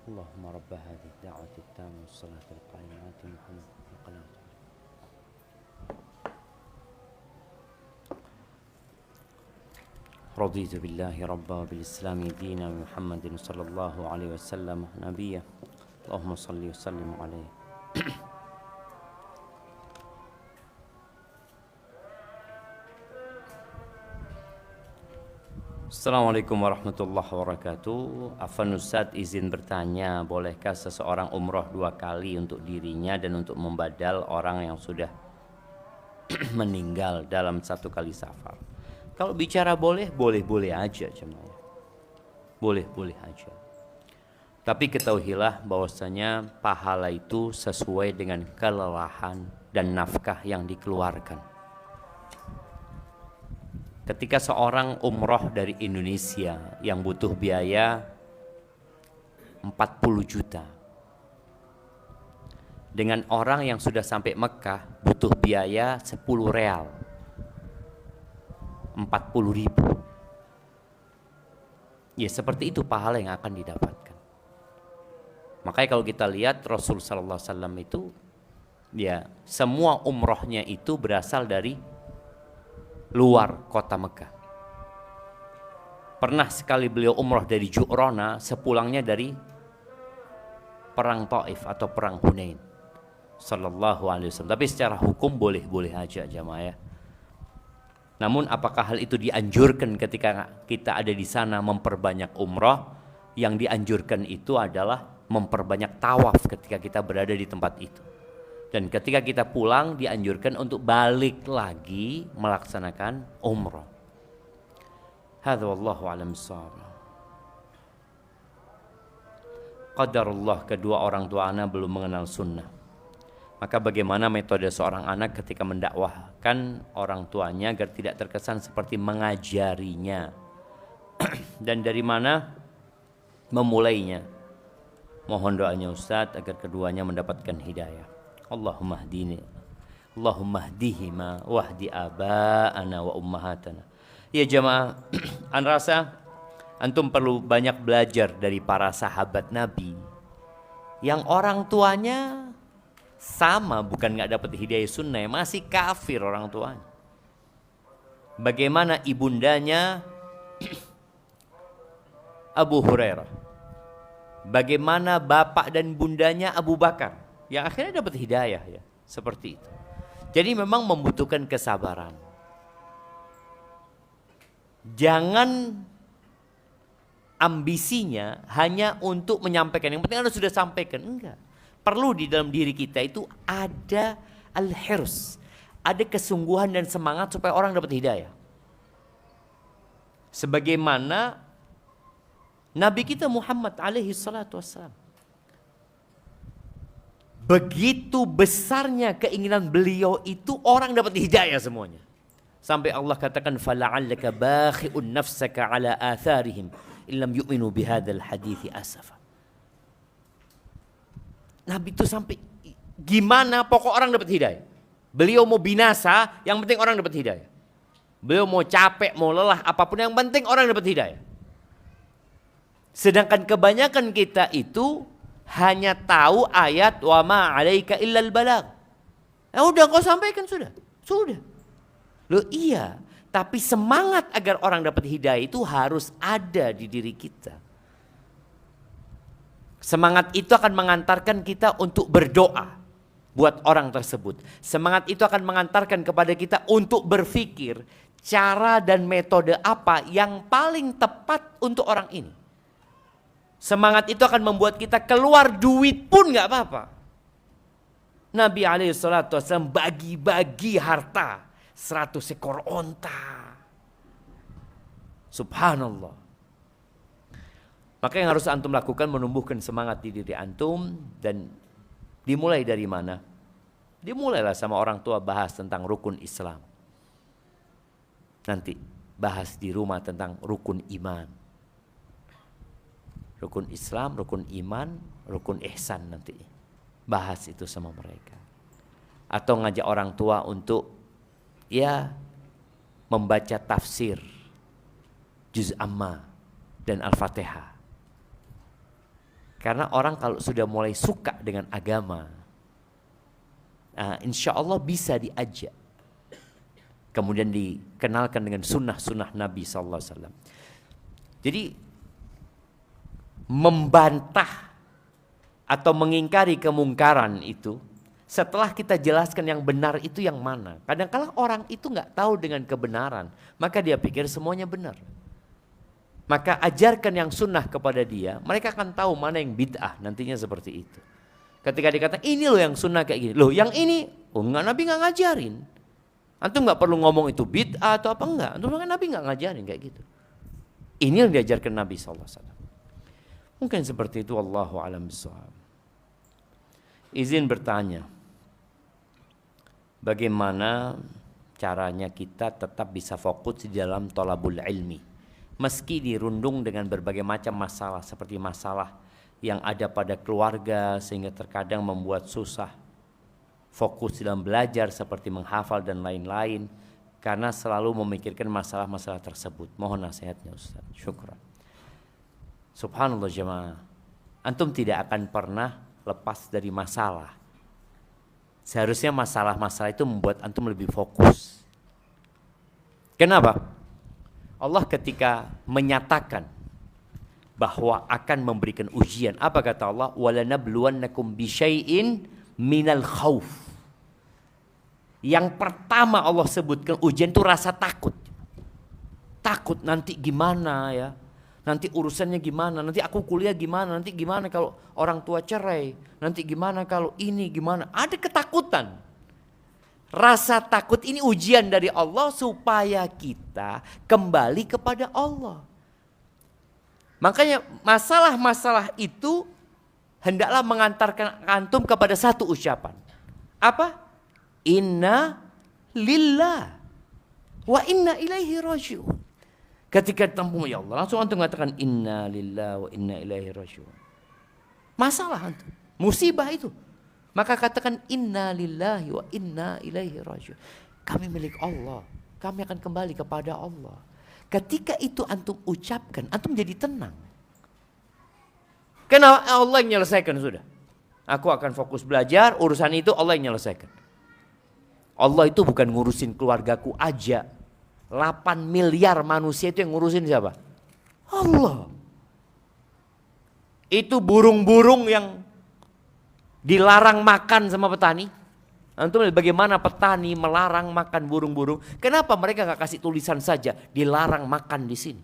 اللهم رب هذه الدعوة التامة والصلاة القائمة آت محمد القناة. رضيت بالله ربا وبالإسلام دينا ومحمد صلى الله عليه وسلم نبيا. اللهم صل وسلم عليه. Assalamualaikum warahmatullahi wabarakatuh. Afwan Ustadz izin bertanya, bolehkah seseorang umroh 2 kali untuk dirinya dan untuk membadal orang yang sudah meninggal dalam 1 kali safar? Kalau bicara boleh aja jemaah. Boleh aja. Tapi ketahuilah bahwasanya pahala itu sesuai dengan kelelahan dan nafkah yang dikeluarkan. Ketika seorang umroh dari Indonesia yang butuh biaya 40 juta dengan orang yang sudah sampai Mekah butuh biaya 10 real, 40 ribu, ya seperti itu pahala yang akan didapatkan. Makanya kalau kita lihat Rasul sallallahu alaihi wasallam itu, ya semua umrohnya itu berasal dari luar kota Mekah. Pernah sekali beliau umroh dari Ju'rana, sepulangnya dari perang Taif atau perang Hunain sallallahu alaihi wasallam. Tapi secara hukum boleh aja jamaah ya. Namun apakah hal itu dianjurkan ketika kita ada di sana memperbanyak umroh? Yang dianjurkan itu adalah memperbanyak tawaf ketika kita berada di tempat itu. Dan ketika kita pulang dianjurkan untuk balik lagi melaksanakan umrah. Hadza wallahu a'lam bissawab. Qadarullah, kedua orang tua anak belum mengenal sunnah. Maka bagaimana metode seorang anak ketika mendakwahkan orang tuanya agar tidak terkesan seperti mengajarinya? Dan dari mana memulainya? Mohon doanya Ustadz agar keduanya mendapatkan hidayah. Allahumma hdini, Allahumma hdihima wahdi aba'ana wa ummahatana. Ya jamaah, an rasa antum perlu banyak belajar dari para sahabat Nabi yang orang tuanya sama, bukan nggak dapat hidayah sunnah, masih kafir orang tuanya. Bagaimana ibundanya Abu Hurairah, bagaimana bapak dan bundanya Abu Bakar yang akhirnya dapat hidayah, ya seperti itu. Jadi memang membutuhkan kesabaran. Jangan ambisinya hanya untuk menyampaikan, yang penting Anda sudah sampaikan, enggak. Perlu di dalam diri kita itu ada al-hirs, ada kesungguhan dan semangat supaya orang dapat hidayah. Sebagaimana Nabi kita Muhammad alaihi salatu wassalam, begitu besarnya keinginan beliau itu orang dapat hidayah semuanya. Sampai Allah katakan fala'allaka bakhi'un nafsaka ala atharihim illam yu'minu bihadzal hadithi asafa. Nabi itu sampai gimana pokok orang dapat hidayah. Beliau mau binasa, yang penting orang dapat hidayah. Beliau mau capek, mau lelah, apapun yang penting orang dapat hidayah. Sedangkan kebanyakan kita itu hanya tahu ayat wa ma 'alaika illal balagh. Ya udah kau sampaikan sudah. Loh iya, tapi semangat agar orang dapat hidayah itu harus ada di diri kita. Semangat itu akan mengantarkan kita untuk berdoa buat orang tersebut. Semangat itu akan mengantarkan kepada kita untuk berpikir cara dan metode apa yang paling tepat untuk orang ini. Semangat itu akan membuat kita keluar duit pun gak apa-apa. Nabi SAW bagi-bagi harta 100 ekor onta. Subhanallah. Maka yang harus antum lakukan menumbuhkan semangat di diri antum. Dan dimulai dari mana? Dimulailah sama orang tua bahas tentang rukun Islam. Nanti bahas di rumah tentang rukun iman. Rukun Islam, rukun iman, rukun ihsan nanti. Bahas itu sama mereka. Atau ngajak orang tua untuk ya membaca tafsir juz amma dan al-fatihah. Karena orang kalau sudah mulai suka dengan agama, insya Allah bisa diajak. Kemudian dikenalkan dengan sunnah-sunnah Nabi SAW. Jadi membantah atau mengingkari kemungkaran itu, setelah kita jelaskan yang benar itu yang mana. Kadang-kadang orang itu nggak tahu dengan kebenaran, maka dia pikir semuanya benar. Maka ajarkan yang sunnah kepada dia, mereka akan tahu mana yang bid'ah, nantinya seperti itu. Ketika dikatakan ini loh yang sunnah kayak gini, loh yang ini, Nabi nggak ngajarin. Antum nggak perlu ngomong itu bid'ah atau apa enggak, antum kan Nabi nggak ngajarin kayak gitu. Ini yang diajarkan Nabi SAW. Mungkin seperti itu, wallahu a'lam bishawab. Izin bertanya, bagaimana caranya kita tetap bisa fokus di dalam thalabul ilmi? Meski dirundung dengan berbagai macam masalah, seperti masalah yang ada pada keluarga sehingga terkadang membuat susah fokus dalam belajar seperti menghafal dan lain-lain, karena selalu memikirkan masalah-masalah tersebut. Mohon nasihatnya Ustaz. Syukran. Subhanallah jemaah, antum tidak akan pernah lepas dari masalah. Seharusnya masalah-masalah itu membuat antum lebih fokus. Kenapa? Allah ketika menyatakan bahwa akan memberikan ujian, apa kata Allah? وَلَنَبْلُوَنَّكُمْ بِشَيْءٍ مِنَ الْخَوْفِ. Yang pertama Allah sebutkan ujian itu rasa takut. Takut nanti gimana ya? Nanti urusannya gimana? Nanti aku kuliah gimana? Nanti gimana kalau orang tua cerai? Nanti gimana kalau ini gimana? Ada ketakutan. Rasa takut ini ujian dari Allah supaya kita kembali kepada Allah. Makanya masalah-masalah itu hendaklah mengantarkan antum kepada satu ucapan. Apa? Inna lillah wa inna ilaihi raji'un. Ketika ditempung ya Allah, langsung antum mengatakan inna lillah wa inna ilaihi raji'un. Masalah antum, musibah itu. Maka katakan inna lillahi wa inna ilaihi raji'un. Kami milik Allah, kami akan kembali kepada Allah. Ketika itu antum ucapkan, antum jadi tenang. Karena Allah yang menyelesaikan sudah. Aku akan fokus belajar, urusan itu Allah yang menyelesaikan. Allah itu bukan ngurusin keluargaku aja. 8 miliar manusia itu yang ngurusin siapa? Allah. Itu burung-burung yang dilarang makan sama petani. Antum lihat bagaimana petani melarang makan burung-burung. Kenapa mereka gak kasih tulisan saja dilarang makan di sini?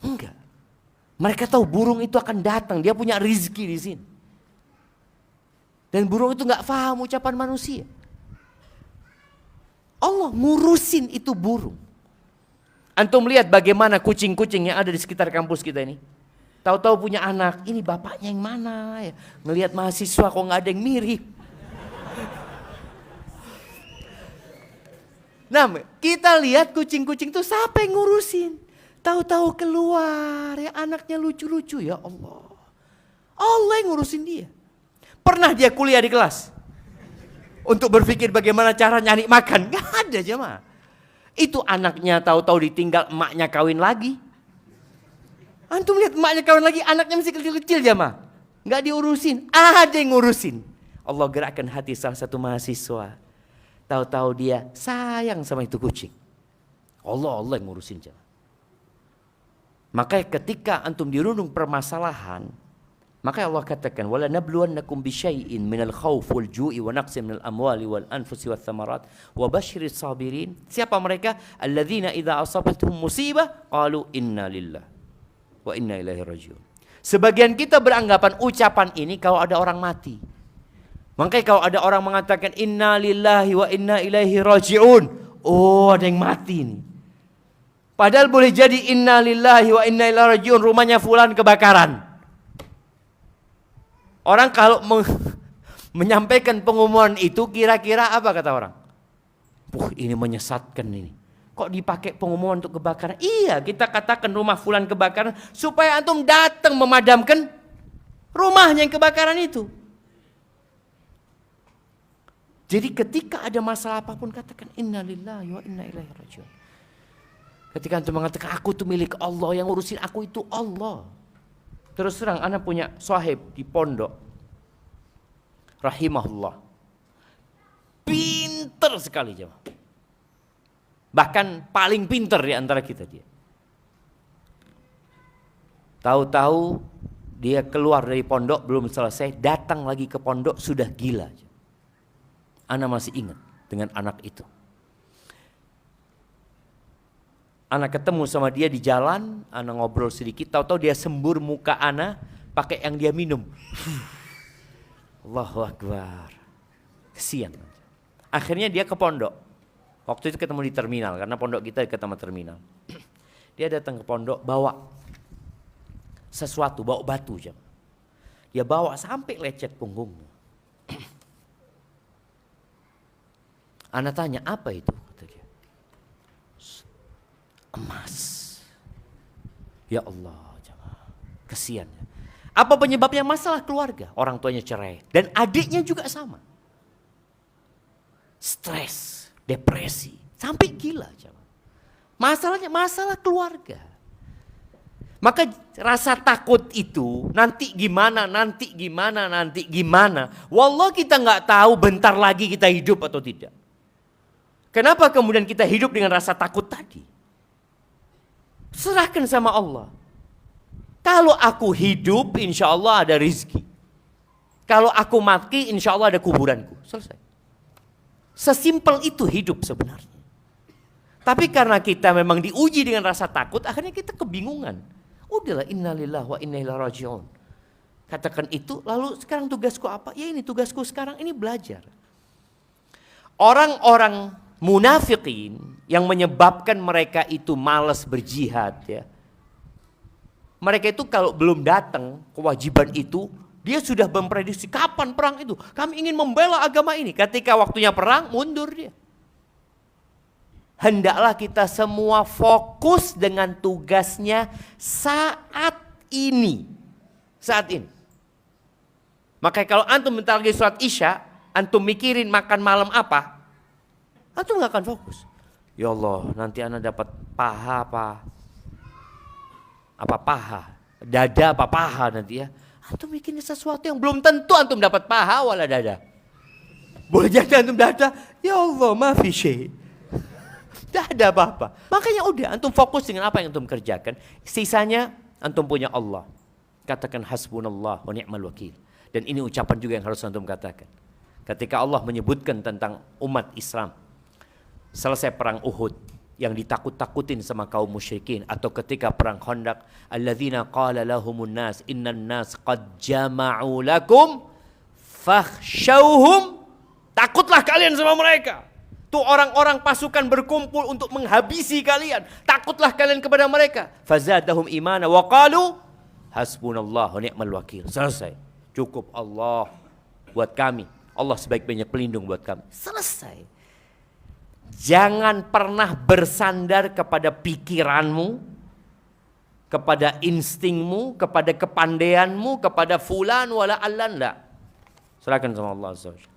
Enggak. Mereka tahu burung itu akan datang, dia punya rizki di sini. Dan burung itu gak paham ucapan manusia. Allah ngurusin itu burung. Antum lihat bagaimana kucing-kucing yang ada di sekitar kampus kita ini. Tahu-tahu punya anak, ini bapaknya yang mana ya? Ngelihat mahasiswa kok nggak ada yang mirip. Nah, kita lihat kucing-kucing itu siapa yang ngurusin? Tahu-tahu keluar, ya anaknya lucu-lucu, ya Allah. Allah yang ngurusin dia. Pernah dia kuliah di kelas? Untuk berpikir bagaimana cara nyari makan? Gak ada jemaah. Itu anaknya tahu-tahu ditinggal emaknya kawin lagi. Antum lihat emaknya kawin lagi, anaknya masih kecil-kecil jemaah. Gak diurusin, ada yang ngurusin. Allah gerakkan hati salah satu mahasiswa. Tahu-tahu dia sayang sama itu kucing. Allah yang ngurusin jemaah. Makanya ketika antum dirundung permasalahan, maka Allah katakan wala nabluwannakum bisyai'in minal khauf wal ju'i wa naqsin minal amwali wal anfusi wath thamarat wa basyiris sabirin. Siapa mereka? Alladzina idza asabatuhum musibah qalu inna lillahi wa inna ilaihi raji'un. Sebagian kita beranggapan ucapan ini kalau ada orang mati. Makanya kalau ada orang mengatakan inna lillahi wa inna ilaihi raji'un, oh ada yang mati nih. Padahal boleh jadi inna lillahi wa inna ilaihi raji'un, rumahnya fulan kebakaran. Orang kalau menyampaikan pengumuman itu kira-kira apa kata orang? Ini menyesatkan ini. Kok dipakai pengumuman untuk kebakaran? Iya, kita katakan rumah fulan kebakaran supaya antum datang memadamkan rumahnya yang kebakaran itu. Jadi ketika ada masalah apapun katakan innalillahi wa inna ilaihi raji'un. Ketika antum mengatakan aku itu milik Allah, yang ngurusin aku itu Allah. Terus terang, ana punya sahib di pondok, rahimahullah, pinter sekali jemaah. Bahkan paling pinter di antara kita dia. Tahu-tahu dia keluar dari pondok belum selesai, datang lagi ke pondok sudah gila. Ana masih ingat dengan anak itu. Ana ketemu sama dia di jalan, ana ngobrol sedikit, tahu-tahu dia sembur muka ana pakai yang dia minum. Allahu Akbar. Kesian. Akhirnya dia ke pondok. Waktu itu ketemu di terminal, karena pondok kita dekat sama terminal. Dia datang ke pondok bawa sesuatu, bawa batu jam. Dia bawa sampai lecet punggungnya. Ana tanya, apa itu? Kata dia. Emas. Ya Allah, jamaah. Kesian. Apa penyebabnya? Masalah keluarga. Orang tuanya cerai. Dan adiknya juga sama. Stres, depresi, sampai gila. Jamaah. Masalahnya masalah keluarga. Maka rasa takut itu nanti gimana. Wallah kita nggak tahu bentar lagi kita hidup atau tidak. Kenapa kemudian kita hidup dengan rasa takut tadi? Serahkan sama Allah. Kalau aku hidup, insya Allah ada rizki. Kalau aku mati, insya Allah ada kuburanku. Selesai. Sesimpel itu hidup sebenarnya. Tapi karena kita memang diuji dengan rasa takut, akhirnya kita kebingungan. Udahlah, innalillahi wa inna ilaihi raji'un. Katakan itu, lalu sekarang tugasku apa? Ya ini tugasku sekarang, ini belajar. Orang-orang munafikin yang menyebabkan mereka itu malas berjihad ya. Mereka itu kalau belum datang kewajiban itu, dia sudah memprediksi kapan perang itu. Kami ingin membela agama ini. Ketika waktunya perang, mundur dia. Hendaklah kita semua fokus dengan tugasnya saat ini. Saat ini. Maka kalau antum bentar lagi sholat isya, antum mikirin makan malam apa, antum gak akan fokus. Ya Allah, nanti anak dapat paha apa paha, dada apa paha nanti ya. Antum mikirin sesuatu yang belum tentu antum dapat paha wala dada. Boleh jadi antum dada, ya Allah maafi syai'. Tidak ada apa-apa. Makanya udah antum fokus dengan apa yang antum kerjakan. Sisanya antum punya Allah. Katakan hasbunallah wa ni'mal wakil. Dan ini ucapan juga yang harus antum katakan. Ketika Allah menyebutkan tentang umat Islam. Selesai perang Uhud. Yang ditakut-takutin sama kaum musyrikin. Atau ketika perang Khandaq. Alladzina qala lahumun nas. Innan nas qad jama'u lakum. Fakhshawhum. Takutlah kalian sama mereka. Tuh orang-orang pasukan berkumpul untuk menghabisi kalian. Takutlah kalian kepada mereka. Fazadahum imana wa qalu hasbunallah wa ni'mal wakil. Selesai. Cukup Allah buat kami. Allah sebaik-baiknya pelindung buat kami. Selesai. Jangan pernah bersandar kepada pikiranmu, kepada instingmu, kepada kepandaianmu, kepada fulan wala allan la. Serahkan sama Allah Azza wa Jalla.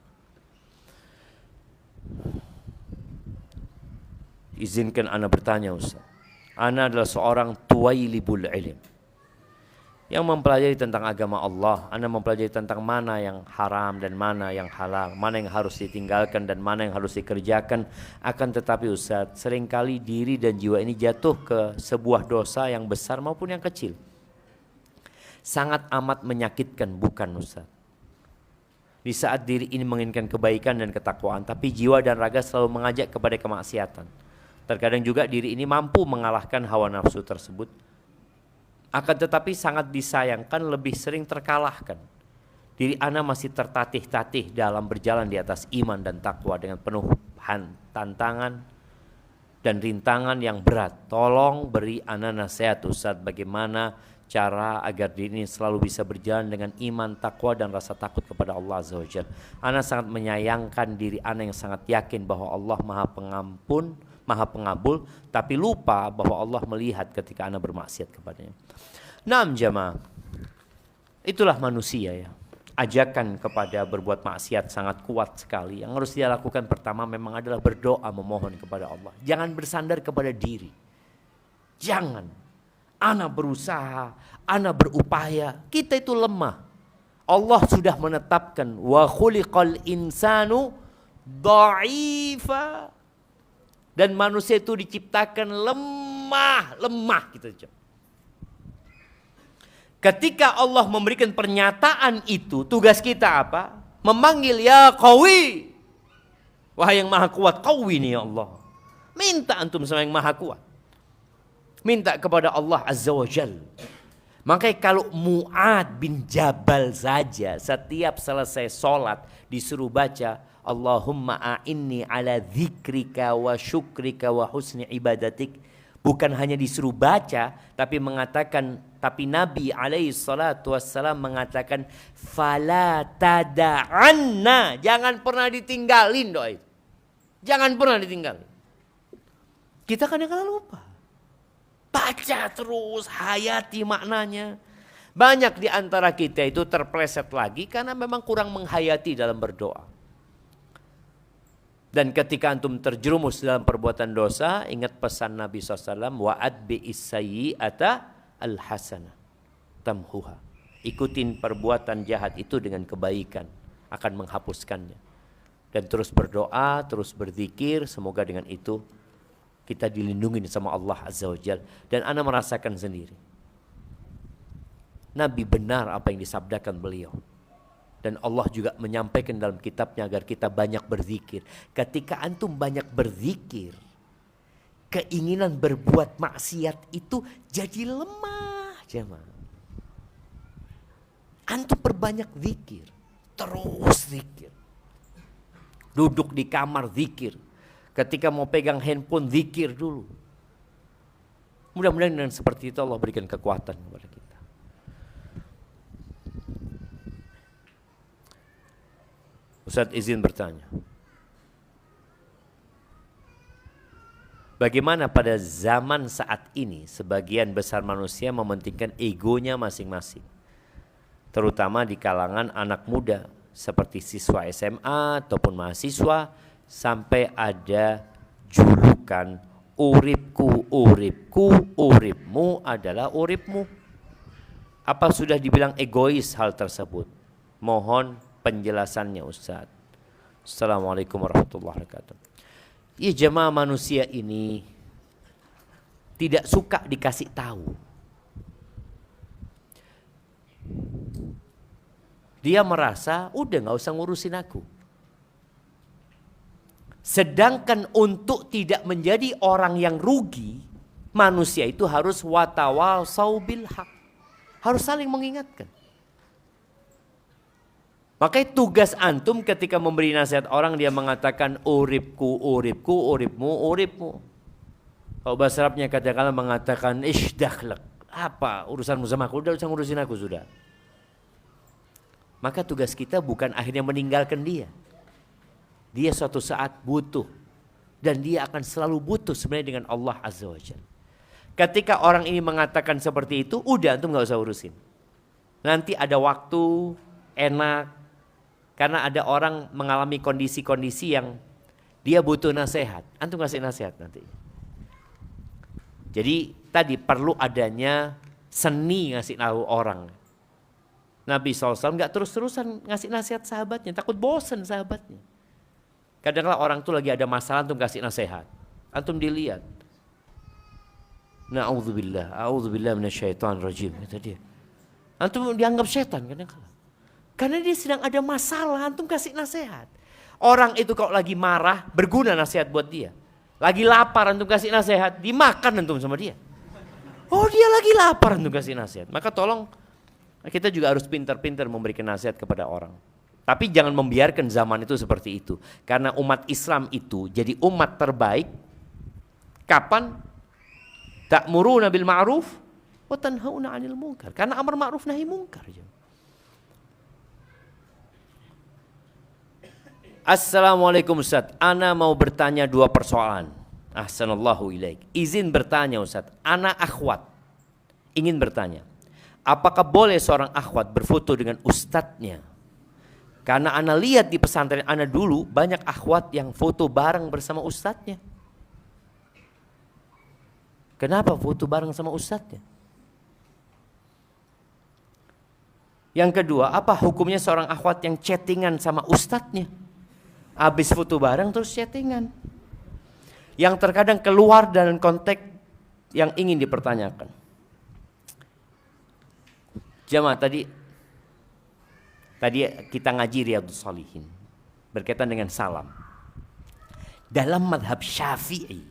Izinkan ana bertanya Ustaz. Ana adalah seorang tuwailibul ilm. Yang mempelajari tentang agama Allah. Ana mempelajari tentang mana yang haram dan mana yang halal. Mana yang harus ditinggalkan dan mana yang harus dikerjakan. Akan tetapi Ustaz, seringkali diri dan jiwa ini jatuh ke sebuah dosa yang besar maupun yang kecil. Sangat amat menyakitkan, bukan Ustaz? Di saat diri ini menginginkan kebaikan dan ketakwaan, tapi jiwa dan raga selalu mengajak kepada kemaksiatan. Terkadang juga diri ini mampu mengalahkan hawa nafsu tersebut. Akan tetapi sangat disayangkan lebih sering terkalahkan. Diri ana masih tertatih-tatih dalam berjalan di atas iman dan takwa dengan penuh tantangan dan rintangan yang berat. Tolong beri ana nasihat Ustaz, bagaimana cara agar diri ini selalu bisa berjalan dengan iman, takwa dan rasa takut kepada Allah Azza wa Jalla. Ana sangat menyayangkan diri ana yang sangat yakin bahwa Allah Maha Pengampun, Maha Pengabul, tapi lupa bahwa Allah melihat ketika ana bermaksiat kepadanya. Naam jamaah, itulah manusia ya. Ajakan kepada berbuat maksiat sangat kuat sekali. Yang harus dia lakukan pertama memang adalah berdoa, memohon kepada Allah. Jangan bersandar kepada diri. Jangan. Ana berusaha, ana berupaya. Kita itu lemah. Allah sudah menetapkan wa khuliqal insanu dha'ifa. Dan manusia itu diciptakan lemah gitu. Ketika Allah memberikan pernyataan itu, tugas kita apa? Memanggil ya qawi. Wahai yang maha kuat, qawi nih ya Allah. Minta antum sama yang maha kuat. Minta kepada Allah Azza wa Jal. Makanya kalau Mu'ad bin Jabal saja setiap selesai sholat disuruh baca Allahumma a'inni ala dzikrika wa syukrika wa husni ibadatik. Bukan hanya disuruh baca, tapi Nabi alaihi salatu wassalam mengatakan fala tada'anna, jangan pernah ditinggalin doa itu. Jangan pernah ditinggalin. Kita kadang-kadang lupa. Baca terus, hayati maknanya. Banyak di antara kita itu terpleset lagi karena memang kurang menghayati dalam berdoa. Dan ketika antum terjerumus dalam perbuatan dosa, ingat pesan Nabi SAW, wa'ad bi'is-sayyi'ata al-hasanah tamhuha. Ikutin perbuatan jahat itu dengan kebaikan, akan menghapuskannya. Dan terus berdoa, terus berzikir, semoga dengan itu kita dilindungi sama Allah Azza wa Jalla. Dan ana merasakan sendiri, Nabi benar apa yang disabdakan beliau. Dan Allah juga menyampaikan dalam kitabnya agar kita banyak berzikir. Ketika antum banyak berzikir, keinginan berbuat maksiat itu jadi lemah, jemaah. Antum perbanyak zikir, terus zikir. Duduk di kamar zikir. Ketika mau pegang handphone zikir dulu. Mudah-mudahan dengan seperti itu Allah berikan kekuatan kepada kita. Ustadz izin bertanya. Bagaimana pada zaman saat ini sebagian besar manusia mementingkan egonya masing-masing. Terutama di kalangan anak muda seperti siswa SMA ataupun mahasiswa, sampai ada julukan uripku, uripku, uripmu adalah uripmu. Apa sudah dibilang egois hal tersebut? Mohon penjelasannya Ustaz. Assalamualaikum warahmatullahi wabarakatuh. Ya, jemaah, manusia ini tidak suka dikasih tahu. Dia merasa udah gak usah ngurusin aku. Sedangkan untuk tidak menjadi orang yang rugi, manusia itu harus watawasau bil haq. Harus saling mengingatkan. Makanya tugas antum ketika memberi nasihat orang, dia mengatakan uripku, uripku, uripmu, uripmu. Kalau bahasa Arabnya kadang-kadang mengatakan ishdakhlak. Apa urusanmu sama aku? Udah usah ngurusin aku sudah. Maka tugas kita bukan akhirnya meninggalkan dia. Dia suatu saat butuh. Dan dia akan selalu butuh sebenarnya dengan Allah Azza wa Jalla. Ketika orang ini mengatakan seperti itu, udah antum gak usah urusin. Nanti ada waktu enak. Karena ada orang mengalami kondisi-kondisi yang dia butuh nasihat. Antum kasih nasihat nanti. Jadi tadi perlu adanya seni ngasih tahu orang. Nabi SAW gak terus-terusan ngasih nasihat sahabatnya. Takut bosan sahabatnya. Kadang-kadang orang tuh lagi ada masalah, antum kasih nasihat. Antum dilihat. Na'udzubillah, a'udzubillah minasyaitonir rajim, kata dia. Antum dianggap setan kadang-kadang. Karena dia sedang ada masalah, antum kasih nasihat. Orang itu kalau lagi marah, berguna nasihat buat dia. Lagi lapar, antum kasih nasihat, dimakan antum sama dia. Oh, dia lagi lapar, antum kasih nasihat. Maka tolong, kita juga harus pintar-pintar memberikan nasihat kepada orang. Tapi jangan membiarkan zaman itu seperti itu. Karena umat Islam itu jadi umat terbaik. Kapan? Ta'muruna bil ma'ruf wa tanhauna 'anil munkar. Karena amar ma'ruf nahi munkar. Assalamualaikum Ustaz. Ana mau bertanya 2 persoalan. Ahsanallahu ilaik. Izin bertanya Ustaz. Ana akhwat. Ingin bertanya. Apakah boleh seorang akhwat berfoto dengan ustadznya? Karena ana lihat di pesantren ana dulu banyak akhwat yang foto bareng bersama ustadznya. Kenapa foto bareng sama ustadznya? Yang kedua, apa hukumnya seorang akhwat yang chattingan sama ustadznya? Habis foto bareng terus chattingan. Yang terkadang keluar dalam konteks yang ingin dipertanyakan. Jamaah, tadi kita ngaji Riyadhus Shalihin berkaitan dengan salam. Dalam madhab Syafi'i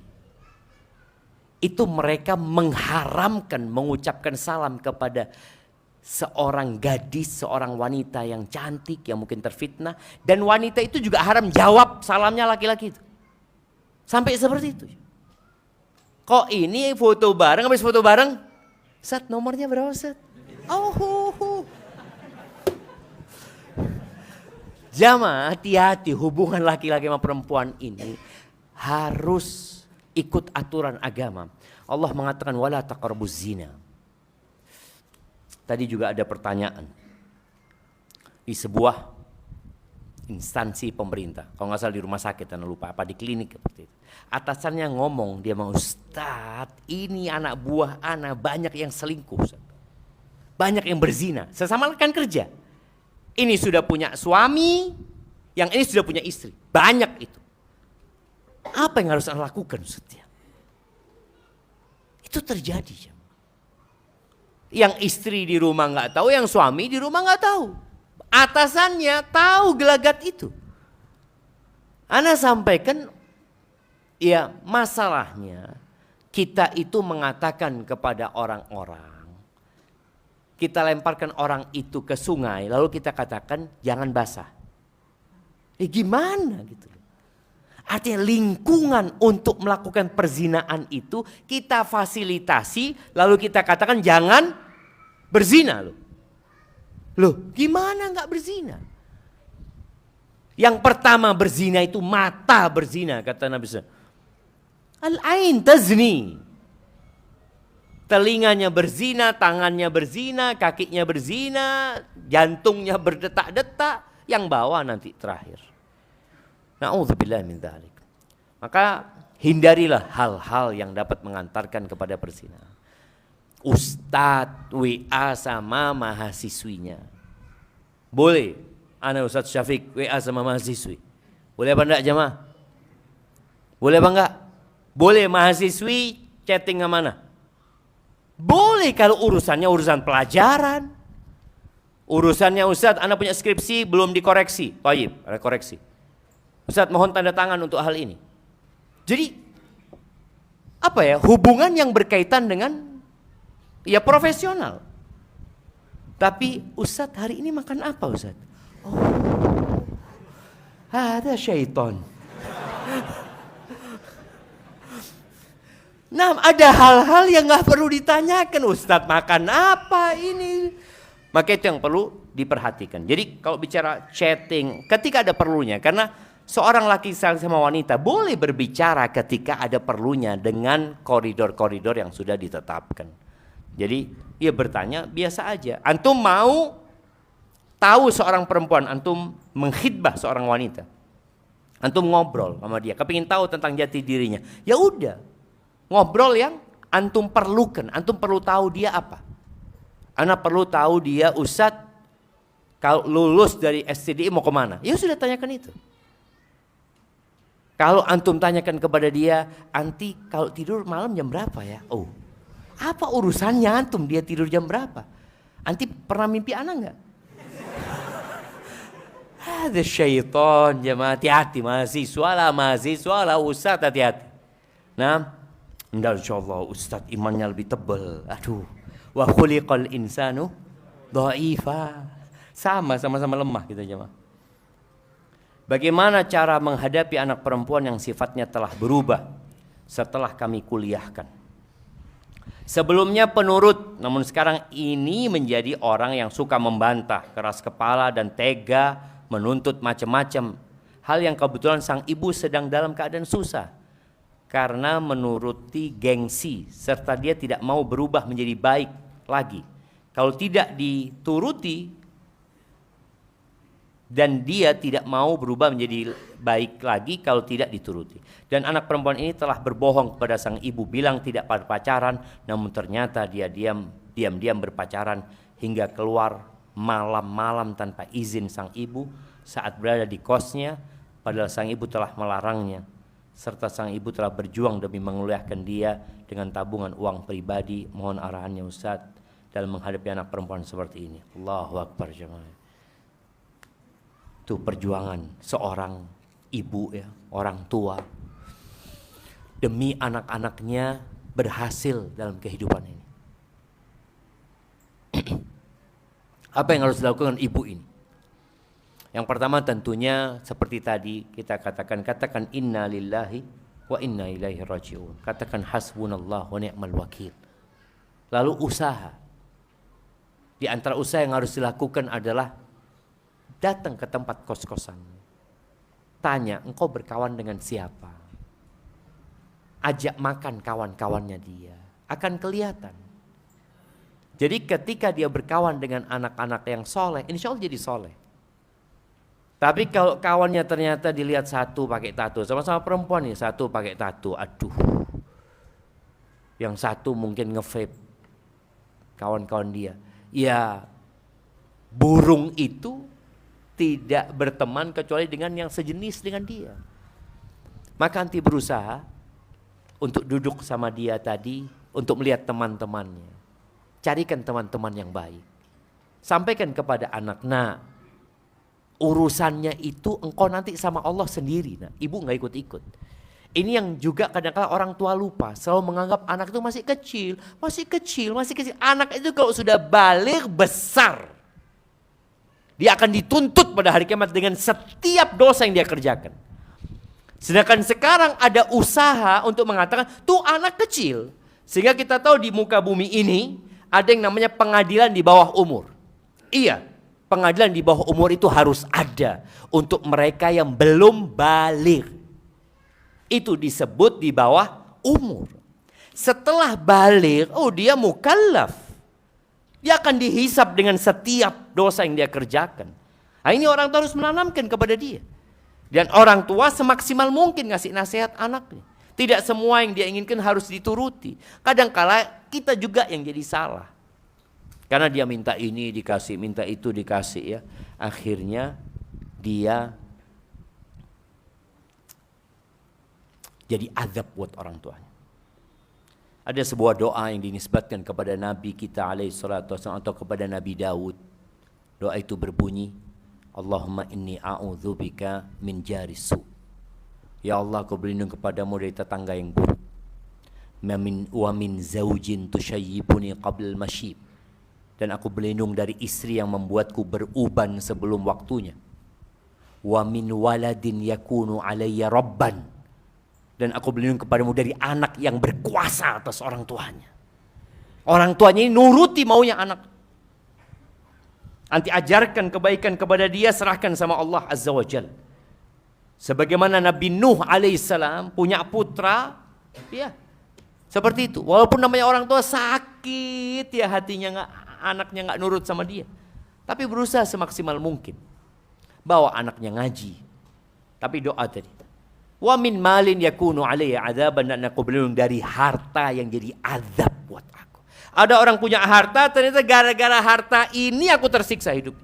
itu mereka mengharamkan mengucapkan salam kepada seorang gadis, seorang wanita yang cantik, yang mungkin terfitnah. Dan wanita itu juga haram jawab salamnya laki-laki itu. Sampai seperti itu. Kok ini foto bareng, habis foto bareng, Ustaz nomornya berapa Ustaz? Oh, jamaah, hati-hati, hubungan laki-laki sama perempuan ini harus ikut aturan agama. Allah mengatakan wala taqrabuz zina. Tadi juga ada pertanyaan di sebuah instansi pemerintah, kalau nggak salah di rumah sakit, dan lupa apa di klinik seperti itu. Atasannya ngomong, dia mau, Ustadz, ini anak buah anak banyak yang selingkuh, Ustadz. Banyak yang berzina, sesama rekan kerja. Ini sudah punya suami, yang ini sudah punya istri, banyak itu. Apa yang harus Anda lakukan, Ustadz? Itu terjadi. Yang istri di rumah nggak tahu, yang suami di rumah nggak tahu. Atasannya tahu gelagat itu. Ana sampaikan, ya masalahnya kita itu mengatakan kepada orang-orang, kita lemparkan orang itu ke sungai, lalu kita katakan jangan basah. Gimana gitu? Artinya lingkungan untuk melakukan perzinaan itu kita fasilitasi, lalu kita katakan jangan berzina loh. Loh, gimana nggak berzina? Yang pertama berzina itu mata berzina, kata Nabi SAW. Al-ain tazni. Telinganya berzina, tangannya berzina, kakinya berzina, jantungnya berdetak-detak, yang bawah nanti terakhir. Na'udzubillah min dzalik. Maka hindarilah hal-hal yang dapat mengantarkan kepada perzinahan. Ustadz WA sama mahasiswinya. Boleh. Ana Ustadz Syafiq WA sama mahasiswi. Boleh apa enggak jamaah? Boleh apa enggak? Boleh mahasiswi chatting sama mana? Boleh kalau urusannya urusan pelajaran. Urusannya Ustadz, Ana punya skripsi belum dikoreksi. Baik, ada koreksi. Ustadz mohon tanda tangan untuk hal ini. Jadi apa ya, hubungan yang berkaitan dengan ya profesional. Tapi Ustadz hari ini makan apa Ustadz? Oh, ada syaitan. Nah, ada hal-hal yang nggak perlu ditanyakan, Ustadz makan apa ini? Maka itu yang perlu diperhatikan. Jadi kalau bicara chatting, ketika ada perlunya, karena seorang laki sama wanita boleh berbicara ketika ada perlunya dengan koridor-koridor yang sudah ditetapkan. Jadi ia bertanya biasa aja. Antum mau tahu seorang perempuan, antum mengkhidbah seorang wanita, antum ngobrol sama dia, kepingin tahu tentang jati dirinya. Ya udah, ngobrol yang antum perlukan. Antum perlu tahu dia apa. Anak perlu tahu dia, Ustadz, kalau lulus dari SCDI mau kemana? Ya sudah tanyakan itu. Kalau antum tanyakan kepada dia, anti kalau tidur malam jam berapa ya? Oh, apa urusannya antum dia tidur jam berapa? Anti pernah mimpi anak enggak? Ada syaitan, jemaah, hati-hati mahasiswa lah Ustadz, hati-hati. Nah, insyaallah Ustadz imannya lebih tebal. Aduh, wa khuliqal insanu dha'ifa. Sama-sama lemah kita jemaah. Bagaimana cara menghadapi anak perempuan yang sifatnya telah berubah setelah kami kuliahkan? Sebelumnya penurut, namun sekarang ini menjadi orang yang suka membantah, keras kepala dan tega, menuntut macam-macam. Hal yang kebetulan sang ibu sedang dalam keadaan susah karena menuruti gengsi serta dia tidak mau berubah menjadi baik lagi. Kalau tidak dituruti dan dia tidak mau berubah menjadi baik lagi kalau tidak dituruti. Dan anak perempuan ini telah berbohong kepada sang ibu, bilang tidak pacaran, namun ternyata dia diam-diam berpacaran hingga keluar malam-malam tanpa izin sang ibu saat berada di kosnya, padahal sang ibu telah melarangnya, serta sang ibu telah berjuang demi menguliahkan dia dengan tabungan uang pribadi. Mohon arahannya Ustaz dalam menghadapi anak perempuan seperti ini. Allahu Akbar jemaah. Itu perjuangan seorang ibu ya, orang tua demi anak-anaknya berhasil dalam kehidupan ini. Apa yang harus dilakukan ibu ini? Yang pertama tentunya seperti tadi kita katakan inna lillahi wa inna ilaihi raji'un. Katakan hasbunallah wa ni'mal wakil. Lalu usaha. Di antara usaha yang harus dilakukan adalah datang ke tempat kos-kosan. Tanya, engkau berkawan dengan siapa? Ajak makan kawan-kawannya dia. Akan kelihatan. Jadi ketika dia berkawan dengan anak-anak yang soleh, insya Allah jadi soleh. Tapi kalau kawannya ternyata dilihat satu pakai tato, sama-sama perempuan nih, satu pakai tato, aduh. Yang satu mungkin nge-vape kawan-kawan dia. Ya, burung itu tidak berteman kecuali dengan yang sejenis dengan dia. Maka nanti berusaha untuk duduk sama dia tadi, untuk melihat teman-temannya. Carikan teman-teman yang baik. Sampaikan kepada anak, nah urusannya itu engkau nanti sama Allah sendiri. Nah, ibu nggak ikut-ikut. Ini yang juga kadang-kadang orang tua lupa. Selalu menganggap anak itu masih kecil. Anak itu kalau sudah balik besar, dia akan dituntut pada hari kiamat dengan setiap dosa yang dia kerjakan. Sedangkan sekarang ada usaha untuk mengatakan, tuh anak kecil. Sehingga kita tahu di muka bumi ini, ada yang namanya pengadilan di bawah umur. Iya, pengadilan di bawah umur itu harus ada untuk mereka yang belum balik. Itu disebut di bawah umur. Setelah balik, oh dia mukallaf. Dia akan dihisab dengan setiap dosa yang dia kerjakan. Nah, ini orang tua harus menanamkan kepada dia. Dan orang tua semaksimal mungkin ngasih nasihat anaknya. Tidak semua yang dia inginkan harus dituruti. Kadang-kala kita juga yang jadi salah. Karena dia minta ini dikasih, minta itu dikasih ya. Akhirnya dia jadi azab buat orang tuanya. Ada sebuah doa yang dinisbatkan kepada Nabi kita alaihi salatu wasallam atau kepada Nabi Daud. Doa itu berbunyi, Allahumma inni a'udzubika min jaris su. Ya Allah, aku berlindung kepadamu dari tetangga yang buruk. Wa min zaujin tushayyibuni qabla al-masyib. Dan aku berlindung dari istri yang membuatku beruban sebelum waktunya. Wa min waladin yakunu alayya rabban. Dan aku berlindung kepadamu dari anak yang berkuasa atas orang tuanya. Orang tuanya ini nuruti maunya anak. Nanti ajarkan kebaikan kepada dia, serahkan sama Allah Azza wa Jalla. Sebagaimana Nabi Nuh alaihissalam punya putra, ya seperti itu. Walaupun namanya orang tua sakit ya hatinya, anaknya nggak nurut sama dia, tapi berusaha semaksimal mungkin bawa anaknya ngaji. Tapi doa tadi, wa min malin yakunu alayya adzaban, dan aku berlindung dari harta yang jadi azab buat aku. Ada orang punya harta, ternyata gara-gara harta ini aku tersiksa hidup.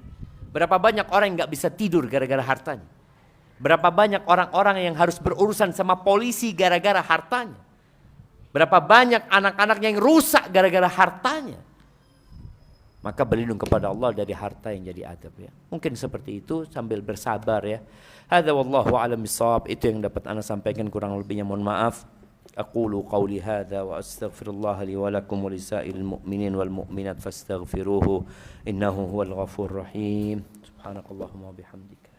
Berapa banyak orang yang nggak bisa tidur gara-gara hartanya. Berapa banyak orang-orang yang harus berurusan sama polisi gara-gara hartanya. Berapa banyak anak-anak yang rusak gara-gara hartanya. Maka berlindung kepada Allah dari harta yang jadi adab ya. Mungkin seperti itu sambil bersabar ya. Hadza wallahu a'lam bissawab. Itu yang dapat ana sampaikan, kurang lebihnya mohon maaf. Aqulu qawli hadza wa astaghfirullah li wa lakum wa lisa'il mu'minin wal mu'minat fastaghfiruhu innahu huwal ghafurur rahim. Subhanakallahumma wa bihamdika.